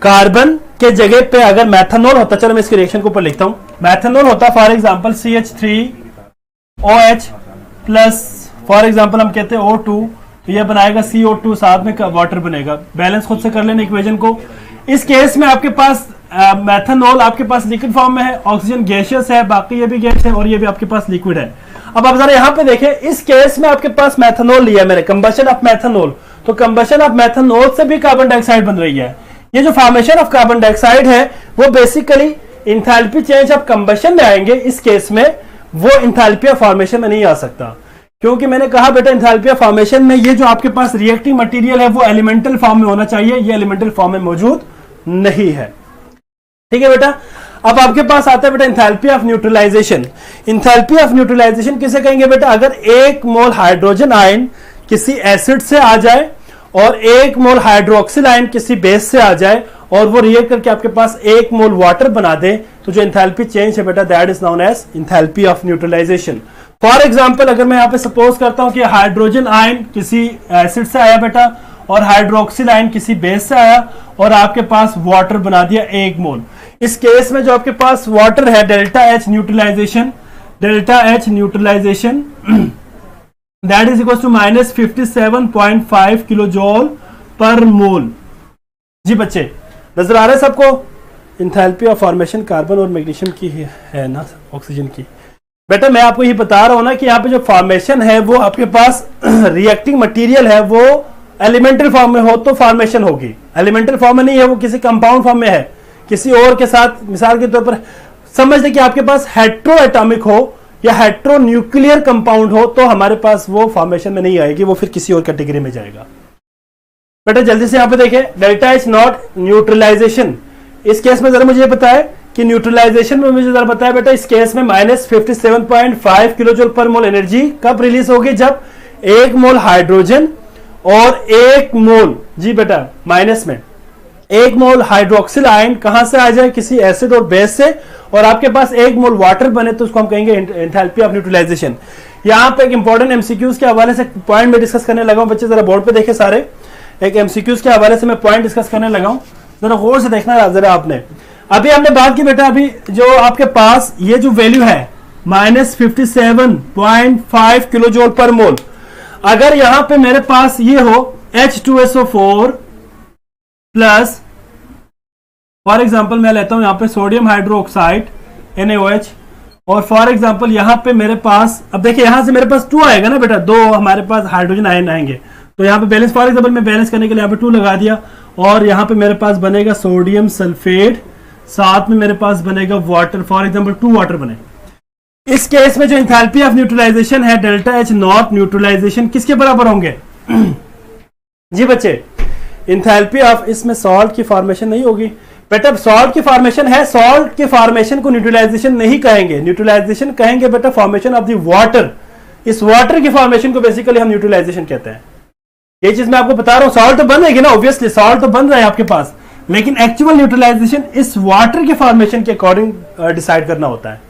कार्बन के जगह पे अगर मेथनॉल होता, चलो मैं इसके रिएक्शन के ऊपर लिखता हूं, मेथनॉल होता for example CH3OH plus for example हम कहते हैं O2, तो ये बनाएगा CO2, साथ में वाटर बनेगा। बैलेंस खुद से कर लेना इक्वेशन को। इस केस में आपके पास मेथनॉल आपके पास लिक्विड फॉर्म में है, ऑक्सीजन गैसियस है, बाकी ये भी गैस है और ये भी आपके पास लिक्विड है। अब आप जरा यहां पे देखें, इस केस में आपके पास मेथनॉल लिया मैंने, कंबशन ऑफ मेथनॉल, तो कंबशन ऑफ मेथनॉल से भी कार्बन डाइऑक्साइड बन रही है। ये जो फॉर्मेशन ऑफ कार्बन डाइऑक्साइड है वो basically enthalpy change of combustion में आएंगे। इस केस में वो इंथैल्पी ऑफ फॉर्मेशन में नहीं आ सकता, क्योंकि मैंने कहा बेटा इंथैल्पी ऑफ फॉर्मेशन में ये जो आपके पास रिएक्टिंग मटेरियल है वो एलिमेंटल फॉर्म में होना चाहिए, ये एलिमेंटल फॉर्म में मौजूद नहीं है। ठीक है बेटा, अब आपके पास आता है बेटा enthalpy of neutralisation. Enthalpy of neutralisation किसे कहेंगे बेटा? अगर एक मोल हाइड्रोजन आयन किसी एसिड से आ जाए और एक मोल हाइड्रोक्सिल आयन किसी बेस से आ जाए और वो रिएक्ट करके आपके पास एक मोल वाटर बना दे, तो जो एंथैल्पी चेंज है बेटा that is known as enthalpy of neutralisation. For example अगर मैं यहां पे सपोज करता हूं कि हाइड्रोजन आयन किसी एसिड से आया बेटा और हाइड्रोक्सिल आयन किसी बेस से आया और आपके पास वाटर बना दिया एक मोल। इस केस में जो आपके पास वाटर है, delta H neutralization that is equal to -57.5 kilo joule per mole. जी बच्चे नजर आ रहा है सबको? इंथैल्पी ऑफ फॉर्मेशन कार्बन और मैग्नीशियम की है ना, ऑक्सीजन की। बेटा मैं आपको ये बता रहा हूं ना कि यहाँ पे जो फॉर्मेशन है वो आपके पास रिएक्टिंग मटेरियल है वो एलिमेंटल फॉर्म में हो तो फॉर्मेशन होगी, एलिमेंटल फॉर्म में नहीं है, वो किसी कंपाउंड फॉर्म में है किसी और के साथ। मिसाल के तौर पर समझ लें कि आपके पास हेट्रो एटॉमिक हो या हेट्रो न्यूक्लियर कंपाउंड हो तो हमारे पास वो फॉर्मेशन में नहीं आएगी, वो फिर किसी और कैटेगरी में जाएगा। बेटा जल्दी से यहाँ पे देखें, डेल्टा एच नॉट न्यूट्रलाइजेशन। इस केस में जरा मुझे बताएं कि न्यूट्रलाइजेशन में मुझे जरा बताएं बेटा, इस केस में -57.5 किलो जूल पर मोल एनर्जी कब रिलीज होगी? जब 1 मोल हाइड्रोजन और 1 मोल, जी बेटा माइनस में 1 मोल हाइड्रोक्सिल आयन कहां से आ जाए? किसी एसिड और बेस से, और आपके पास 1 मोल वाटर बने तो उसको हम कहेंगे एंथैल्पी ऑफ न्यूट्रलाइजेशन। यहां पे एक इंपॉर्टेंट एमसीक्यूज के हवाले से पॉइंट में डिस्कस करने लगा हूं। बच्चे जरा बोर्ड पे देखे सारे, एक एमसीक्यूज के हवाले से मैं पॉइंट डिस्कस करने लगा हूं, जरा गौर से देखना जरा आपने। अभी हमने बात की बेटा, अभी जो आपके पास ये जो वैल्यू है -57.5 किलो जूल पर मोल, अगर यहां पे मेरे पास ये हो H2SO4 प्लस, फॉर एग्जांपल मैं लेता हूं यहां पे सोडियम हाइड्रोक्साइड NaOH, और फॉर एग्जांपल यहां पे मेरे पास, अब देखिए यहां से मेरे पास 2 आएगा ना बेटा, 2 हमारे पास हाइड्रोजन आयन आएंगे, तो यहाँ पे बैलेंस, फॉर एग्जांपल मैं बैलेंस करने के लिए यहाँ पे 2 लगा दिया, और यहाँ पे मेरे पास बनेगा सोडियम सल्फेट, साथ में मेरे पास बनेगा वाटर, फॉर एग्जांपल 2 वाटर बने। इस केस में जो एंथैल्पी ऑफ न्यूट्रलाइजेशन है डेल्टा एच नॉट न्यूट्रलाइजेशन किसके बराबर होंगे? जी बच्चे एंथैल्पी ऑफ, इसमें सॉल्ट की फॉर्मेशन नहीं होगी बेटा, सॉल्ट की फॉर्मेशन है, सॉल्ट के फॉर्मेशन को न्यूट्रलाइजेशन नहीं कहेंगे, न्यूट्रलाइजेशन कहेंगे बेटा फॉर्मेशन ऑफ द वाटर। इस वाटर की फॉर्मेशन को बेसिकली हम न्यूट्रलाइजेशन कहते हैं। ये चीज मैं आपको बता रहा हूं, सॉल्ट तो बन रहेगी ना, ऑब्वियसली सॉल्ट तो बन रहा है आपके पास, लेकिन एक्चुअल न्यूट्रलाइजेशन इस वाटर के फॉर्मेशन के अकॉर्डिंग डिसाइड करना होता है।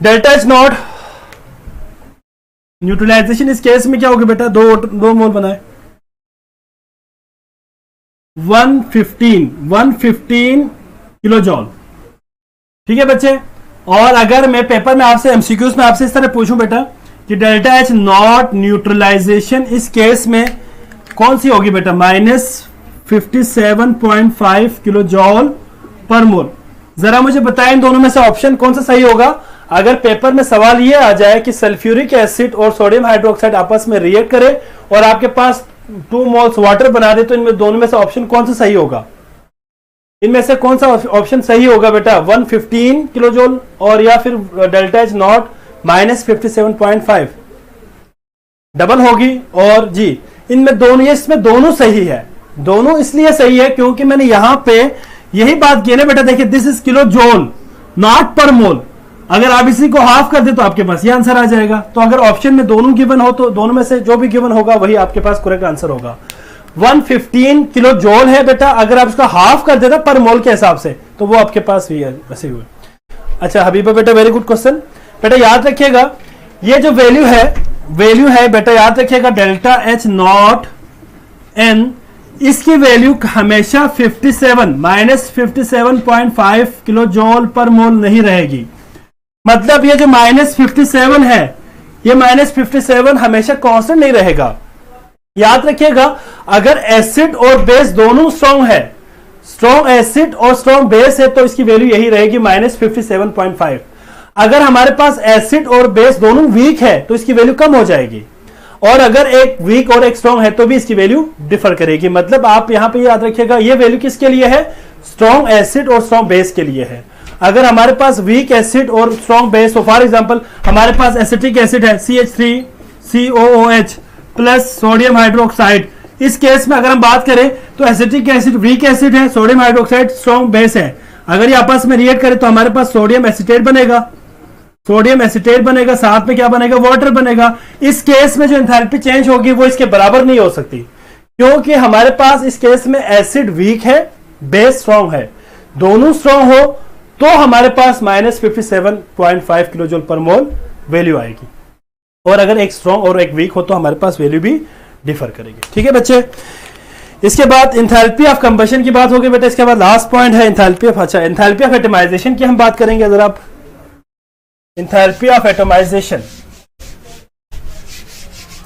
डेल्टा एच नॉट न्यूट्रलाइजेशन इस केस में क्या होगा बेटा? 2 मोल बनाए 115 किलो जॉल, ठीक है बच्चे। और अगर मैं पेपर में आपसे एमसीक्यूज में आपसे इस तरह पूछूं बेटा कि डेल्टा एच नॉट न्यूट्रलाइजेशन इस केस में कौन सी होगी बेटा? -57.5 किलो जॉल पर मोल। जरा मुझे बताएं इन दोनों में से ऑप्शन कौन सा सही होगा? अगर पेपर में सवाल ये आ जाए कि सल्फ्यूरिक एसिड और सोडियम हाइड्रोक्साइड आपस में रिएक्ट करे और आपके पास 2 मोल्स वाटर बना दे, तो इनमें दोनों में से ऑप्शन कौन सा सही होगा? इनमें से कौन सा ऑप्शन सही होगा बेटा? 115 किलो जूल और या फिर डेल्टा एच नॉट -57.5 डबल होगी। और जी इनमें दोनों, ये इसमें दोनों सही है। दोनों इसलिए सही है क्योंकि मैंने यहां पे यही बात की ना बेटा, देखिए this is kilo joule not पर मोल। अगर आप इसी को हाफ कर दे तो आपके पास ये आंसर आ जाएगा। तो अगर ऑप्शन में दोनों गिवन हो तो दोनों में से जो भी गिवन होगा वही आपके पास करेक्ट आंसर होगा। 115 किलो जूल है बेटा, अगर आप उसका हाफ कर देते पर मोल के हिसाब से तो वो आपके पास भी है, वैसे हुए। अच्छा हबीबा बेटा वेरी गुड क्वेश्चन। बेटा याद रखिएगा ये जो वैल्यू है बेटा, याद रखिएगा डेल्टा एच नॉट एन, इसकी वैल्यू हमेशा 57 किलो जूल पर मोल नहीं रहेगी। मतलब ये जो -57 है, ये -57 हमेशा कांस्टेंट नहीं रहेगा। याद रखिएगा अगर एसिड और बेस दोनों स्ट्रॉन्ग है, स्ट्रॉन्ग एसिड और स्ट्रॉन्ग बेस है, तो इसकी वैल्यू यही रहेगी -57.5। अगर हमारे पास एसिड और बेस दोनों वीक है तो इसकी वैल्यू कम हो जाएगी, और अगर एक वीक और एक स्ट्रॉन्ग है तो भी इसकी वैल्यू डिफर करेगी। मतलब आप यहां पे याद रखिएगा ये वैल्यू किसके लिए है? स्ट्रॉन्ग एसिड और स्ट्रॉन्ग बेस के लिए है। अगर हमारे पास वीक एसिड और स्ट्रॉन्ग बेस हो, फॉर एग्जांपल हमारे पास एसिटिक एसिड है CH3COOH प्लस सोडियम हाइड्रोक्साइड, इस केस में अगर हम बात करें तो एसिटिक एसिड वीक एसिड है, सोडियम हाइड्रोक्साइड स्ट्रॉन्ग बेस है। अगर ये आपस में रिएक्ट करे तो हमारे पास सोडियम एसिटेट बनेगा, साथ में क्या बनेगा? वाटर बनेगा। इस केस में जो एंथैल्पी चेंज होगी वो इसके बराबर नहीं हो सकती, क्योंकि हमारे पास इस केस में एसिड वीक है, बेस स्ट्रॉन्ग है। दोनों स्ट्रॉन्ग हो तो हमारे पास -57.5 किलो जूल पर मोल वैल्यू आएगी, और अगर एक स्ट्रॉन्ग और एक वीक हो तो हमारे पास वैल्यू भी डिफर करेगी। ठीक है बच्चे। इसके बाद एंथैल्पी ऑफ कंबशन की बात होगी बेटा। इसके बाद लास्ट पॉइंट है एंथैल्पी ऑफ, अच्छा एंथैल्पी ऑफ एटमाइजेशन की हम बात करेंगे। अगर आप एंथैल्पी ऑफ एटमाइजेशन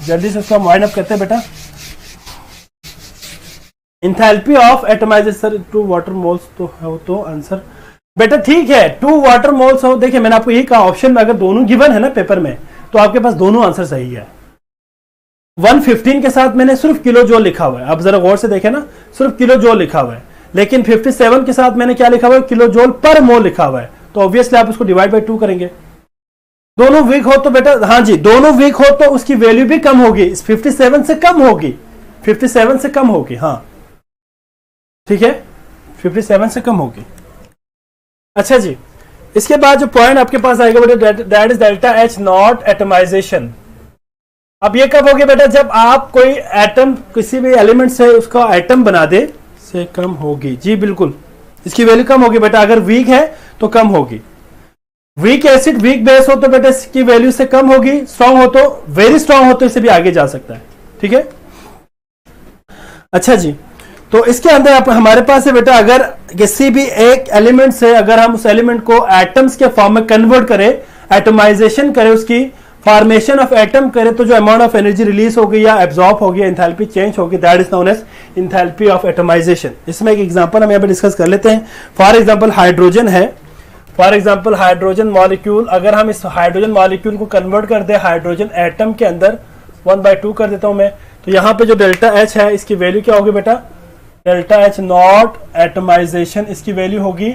जल्दी से उसका वाइंड अप करते हैं बेटा। Enthalpy of atomisation 2 water moles तो हो तो आंसर बेटा ठीक है 2 वाटर मोल्स हो। देखिए मैंने आपको यही कहा ऑप्शन में अगर दोनों गिवन है ना पेपर में तो आपके पास दोनों आंसर सही है। 115 के साथ मैंने सिर्फ किलो जूल लिखा हुआ है, आप जरा गौर से देखें ना, सिर्फ किलो जूल लिखा हुआ है, लेकिन 57 के साथ मैंने क्या लिखा हुआ है, किलो जूल पर मोल लिखा हुआ है, तो ऑब्वियसली आप उसको डिवाइड बाय 2 करेंगे। दोनों वीक हो तो बेटा हाँ जी, दोनों वीक हो तो उसकी वैल्यू भी कम होगी, 57 से कम होगी, 57 से कम होगी, हाँ ठीक है 57 से कम होगी। अच्छा जी, इसके बाद जो पॉइंट आपके पास आएगा बेटा that is delta H not atomisation. अब ये कब होगी बेटा, जब आप कोई एटम किसी भी एलिमेंट से उसका एटम बना दे से कम होगी। जी बिल्कुल, इसकी वैल्यू कम होगी बेटा, अगर वीक है तो कम होगी। वीक एसिड वीक बेस हो तो बेटा इसकी वैल्यू से कम होगी, स्ट्रांग हो तो वेरी स्ट्रांग हो तो इससे भी आगे जा सकता है, ठीक है। अच्छा जी, तो इसके अंदर आप हमारे पास है बेटा, अगर किसी भी एक एलिमेंट से अगर हम उस एलिमेंट को एटम्स के फॉर्म में कन्वर्ट करें, एटमाइजेशन करें, उसकी फॉर्मेशन ऑफ एटम करें, तो जो अमाउंट ऑफ एनर्जी रिलीज होगी या एब्जॉर्ब होगी, एंथैल्पी चेंज होगी, that is known as enthalpy of atomisation. इसमें एक एग्जांपल हम यहाँ पे डिस्कस कर लेते हैं। फॉर एग्जांपल हाइड्रोजन है, फॉर एग्जांपल हाइड्रोजन मॉलिक्यूल, अगर हम इस हाइड्रोजन मॉलिक्यूल को कन्वर्ट कर दे हाइड्रोजन एटम के अंदर, 1/2 कर देता हूं मैं, तो यहाँ पे जो डेल्टा एच है इसकी वैल्यू क्या होगी बेटा, डेल्टा एच नॉट एटमाइजेशन, इसकी वैल्यू होगी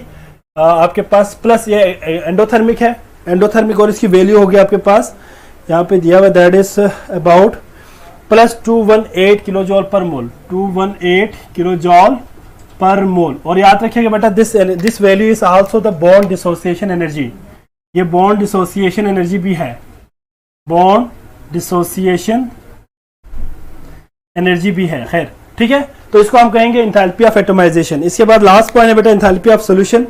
आपके पास प्लस, ये एंडोथर्मिक है, एंडोथर्मिक, और इसकी वैल्यू होगी आपके पास यहाँ पे दिया हुआ that is about plus 218 kilo जॉल पर मोल, 218 किलो जॉल पर मोल। और याद रखिएगा बेटा this value is also the bond dissociation energy, ये बॉन्ड डिसोसिएशन एनर्जी भी है, बॉन्ड डिसोसिएशन एनर्जी भी है, खैर ठीक है। तो इसको हम कहेंगे एंथैल्पी ऑफ एटमाइजेशन। इसके बाद लास्ट पॉइंट है बेटा enthalpy of solution.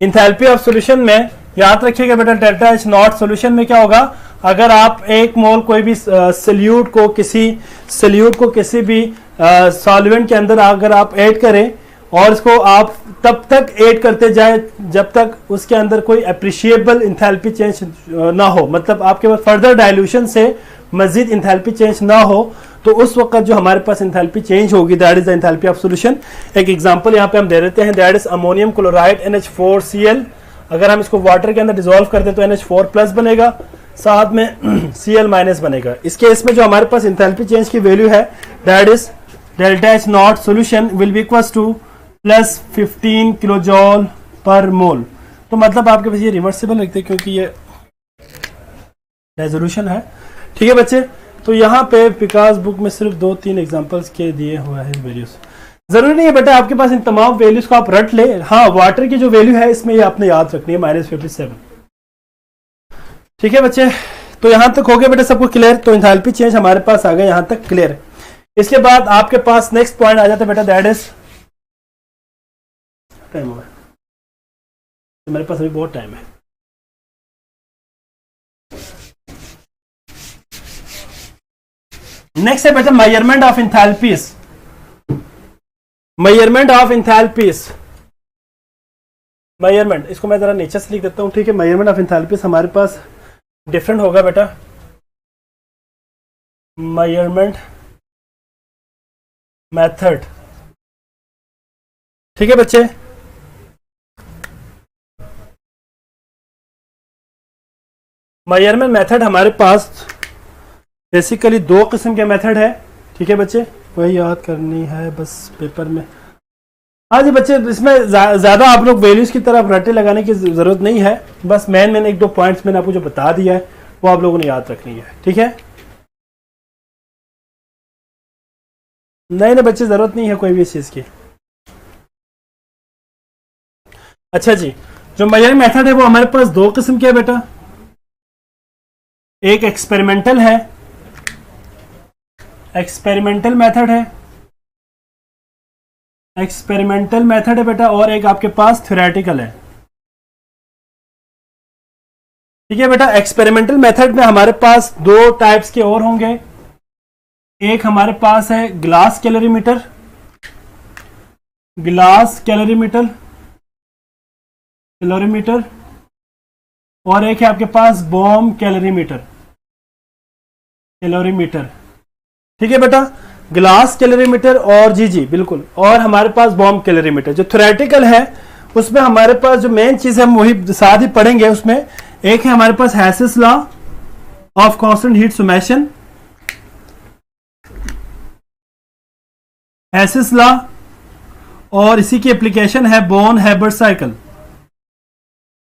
Enthalpy of solution में याद रखिएगा बेटा डेल्टा एच नॉट सॉल्यूशन में क्या होगा, अगर आप एक मोल कोई भी सल्यूट को किसी भी सॉल्वेंट के अंदर अगर आप ऐड करें और इसको आप तब तक ऐड करते जाए जब तक उसके अंदर कोई अप्रिशिएबल एंथैल्पी चेंज ना हो, मतलब आपके पास फर्दर डाइल्यूशन से मजीद एंथैल्पी चेंज ना हो, तो उस वक्त जो हमारे पास एंथैल्पी चेंज होगी that is the enthalpy of solution. एक एग्जांपल यहाँ पे हम दे देते हैं, that is ammonium chloride NH4Cl। अगर हम इसको वाटर के अंदर डिसॉल्व कर दे तो NH4+ बनेगा, साथ में Cl- बनेगा। इस केस में जो हमारे पास एंथैल्पी चेंज की वैल्यू है that is delta H not solution will be equals two plus 15 kilo जॉल पर मोल। तो मतलब आपके पास ये रिवर्सिबल रखते हैं क्योंकि ये रेजोल्यूशन है, ठीक है बच्चे। तो यहाँ पे विकास बुक में सिर्फ 2-3 एग्जांपल्स के दिए हुआ है वैल्यूज, जरूरी नहीं है बेटा आपके पास इन तमाम वैल्यूज को आप रट ले। हाँ, वाटर की जो वैल्यू है इसमें ये आपने याद रखनी है -57, ठीक है बच्चे। तो यहां तक हो गया बेटा सबको क्लियर, तो एंथैल्पी चेंज हमारे पास आ गया यहां तक क्लियर। इसके बाद आपके पास नेक्स्ट पॉइंट आ जाता है बेटा दैट इज टाइम हो गया, तो मेरे पास अभी बहुत टाइम है। नेक्स्ट है बेटा measurement of enthalpies, measurement of enthalpies, measurement, इसको मैं जरा नीचे से लिख देता हूं, ठीक है। मेजरमेंट ऑफ एंथैल्पीज हमारे पास डिफरेंट होगा बेटा, मेजरमेंट मेथड, ठीक है बच्चे। मेजरमेंट मेथड हमारे पास बेसिकली 2 किस्म के मेथड है, ठीक है बच्चे, वही याद करनी है बस पेपर में। हाँ जी बच्चे, इसमें ज्यादा आप लोग वैल्यूज की तरफ रटे लगाने की जरूरत नहीं है, बस मैंने 1-2 पॉइंट्स मैंने आपको जो बता दिया है वो आप लोगों ने याद रखनी है, ठीक है। नहीं बच्चे, जरूरत नहीं है कोई भी इस चीज की। अच्छा जी, जो मेजरिंग मेथड है वो हमारे पास 2 किस्म के है बेटा, एक एक्सपेरिमेंटल है, एक्सपेरिमेंटल मेथड है, एक्सपेरिमेंटल मेथड है बेटा, और एक आपके पास थ्योरेटिकल है, ठीक है बेटा। एक्सपेरिमेंटल मेथड में हमारे पास 2 टाइप्स के और होंगे, एक हमारे पास है glass calorimeter, glass calorimeter, calorimeter, और एक है आपके पास बॉम कैलोरीमीटर, कैलोरीमीटर, ठीक है बेटा। ग्लास कैलोरीमीटर और जी बिल्कुल, और हमारे पास बॉम्ब कैलोरीमीटर। जो थ्योरेटिकल है उसमें हमारे पास जो मेन चीज है हम वही साथ ही पढ़ेंगे। उसमें एक है हमारे पास Hess's law of constant heat summation, Hess's law, और इसी की एप्लीकेशन है Born Haber cycle,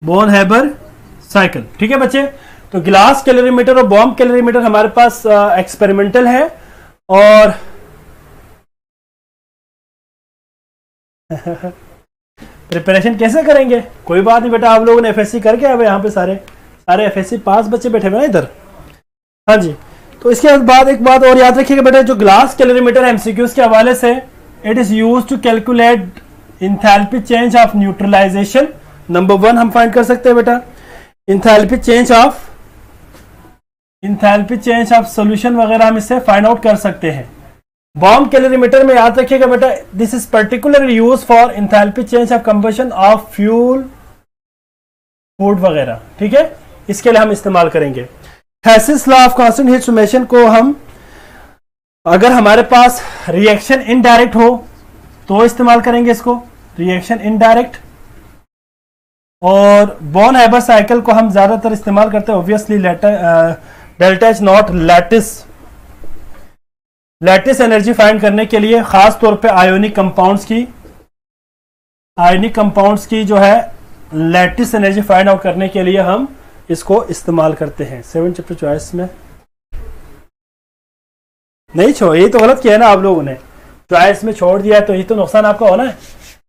Born Haber cycle. ठीक है बच्चे, तो ग्लास कैलोरीमीटर और बॉम्ब कैलोरीमीटर हमारे पास एक्सपेरिमेंटल है। और प्रिपरेशन कैसे करेंगे? कोई बात नहीं बेटा, आप लोगों ने एफएससी करके अब यहाँ पे सारे एफएससी पास बच्चे बैठे हुए ना इधर। हाँ जी, तो इसके बाद एक बात और याद रखिएगा बेटा, जो ग्लास कैलोरीमीटर एमसीक्यूज के हवाले से, it is used to calculate enthalpy change of neutralisation. Number 1 हम फाइंड कर सकते हैं बेटा, इंथैल्पी चेंज ऑफ सॉल्यूशन वगैरह हम इससे फाइंड आउट कर सकते हैं। बॉम्ब कैलोरीमीटर में याद रखिएगा बेटा, this is particularly use for enthalpy change of combustion of fuel, food वगैरह। ठीक है, इसके लिए हम इस्तेमाल करेंगे। हैसेस law of constant heat summation को हम, अगर हमारे पास रिएक्शन इनडायरेक्ट हो तो इस्तेमाल करेंगे इसको, रिएक्शन इनडायरेक्ट। और बॉन हैबर साइकिल को हम ज्यादातर इस्तेमाल करते हैं obviously delta H not lattice energy find करने के लिए, खास तौर पे आयोनिक कंपाउंड्स की जो है लैटिस एनर्जी फाइंड आउट करने के लिए हम इसको इस्तेमाल करते हैं। 7 चैप्टर चॉइस में नहीं छोड़, ये तो गलत किया है ना आप लोगों ने, चॉइस में छोड़ दिया है तो ये तो नुकसान आपका होना है।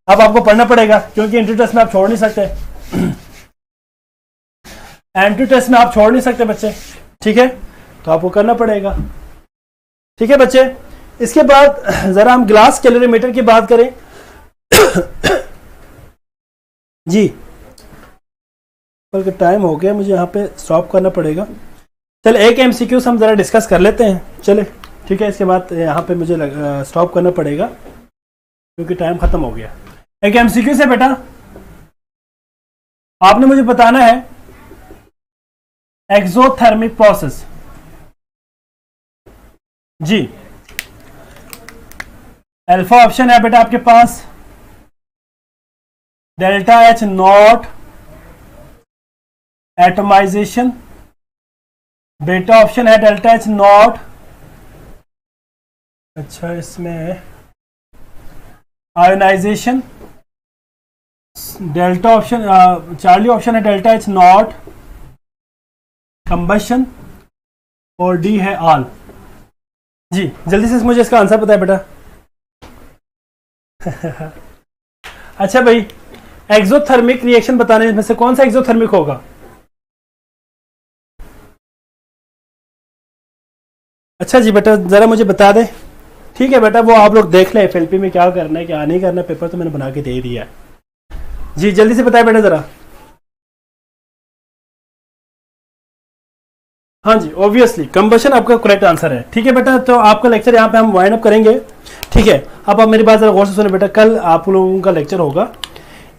अब आपको पढ़ना पड़ेगा क्योंकि एंट्री टेस्ट में आप छोड़ नहीं सकते, एंट्री टेस्ट में आप छोड़ नहीं सकते बच्चे। ठीक है, तो आपको करना पड़ेगा। ठीक है बच्चे, इसके बाद जरा हम ग्लास कैलोरीमीटर की बात करें। जी बल्कि टाइम हो गया, मुझे यहाँ पे स्टॉप करना पड़ेगा। चल एक एमसीक्यूज हम जरा डिस्कस कर लेते हैं, चले। ठीक है, इसके बाद यहाँ पे मुझे स्टॉप करना पड़ेगा क्योंकि टाइम खत्म हो गया। एक एमसीक्यू से बेटा आपने मुझे बताना है एक्सोथर्मिक प्रोसेस। जी अल्फा ऑप्शन है बेटा आपके पास डेल्टा एच नॉट एटमाइजेशन, बेटा ऑप्शन है डेल्टा एच नॉट, अच्छा इसमें ionisation, delta option charlie option है डेल्टा एच नॉट कंबशन, और डी है ऑल। जी जल्दी से मुझे इसका आंसर पता है बेटा। अच्छा भाई, एक्सोथर्मिक रिएक्शन बताने में से कौन सा एक्सोथर्मिक होगा? अच्छा जी बेटा जरा मुझे बता दे। ठीक है बेटा, वो आप लोग देख ले एफएलपी में क्या करना है क्या नहीं करना, पेपर तो मैंने बना के दे दिया है। जी जल्दी से बताए बेटा जरा। हाँ जी ऑब्वियसली कंबशन आपका करेक्ट आंसर है। ठीक है बेटा, तो आपका लेक्चर यहाँ पे हम वाइंड अप करेंगे। ठीक है, अब आप मेरी बात जरा गौर से सुने बेटा, कल आप लोगों का लेक्चर होगा,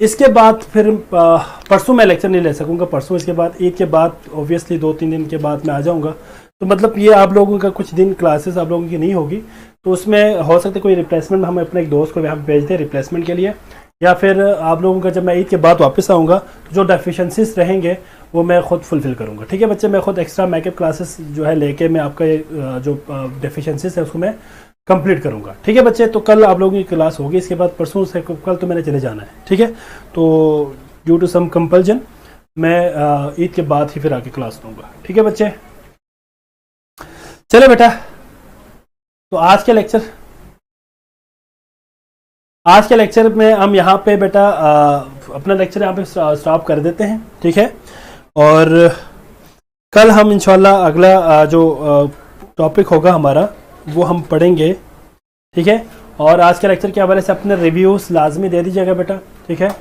इसके बाद फिर परसों मैं लेक्चर नहीं ले सकूंगा, परसों इसके बाद ईद के बाद ऑब्वियसली 2-3 दिन के बाद मैं आ जाऊंगा। तो मतलब ये आप लोगों का कुछ दिन क्लासेस आप लोगों की नहीं होगी, तो उसमें हो सकता है कोई रिप्लेसमेंट हम अपने एक दोस्त को यहाँ पे भेज दें रिप्लेसमेंट के लिए, या फिर आप लोगों का जब मैं ईद के बाद वापस आऊँगा तो जो डेफिशिएंसीज रहेंगे वो मैं खुद फुलफिल करूँगा। ठीक है बच्चे, मैं खुद एक्स्ट्रा मेकअप क्लासेस जो है लेके मैं आपका ये जो डेफिशिएंसीज है उसको मैं कंप्लीट करूँगा। ठीक है बच्चे, तो कल आप लोगों की क्लास होगी, इसके बाद परसों से कल तो मैंने चले जाना है। ठीक है, तो ड्यू टू सम कंपल्जन मैं ईद के बाद ही फिर आके क्लास लूँगा। ठीक है बच्चे, चले बेटा, तो आज के लेक्चर में हम यहाँ पे बेटा अपना लेक्चर यहाँ पे स्टॉप कर देते हैं। ठीक है, और कल हम इंशाल्लाह अगला जो टॉपिक होगा हमारा वो हम पढ़ेंगे। ठीक है, और आज के लेक्चर के हवाले से अपने रिव्यूज़ लाजमी दे दीजिएगा बेटा। ठीक है,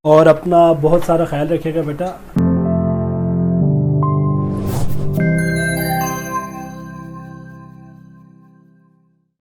और अपना बहुत सारा ख्याल रखिएगा बेटा।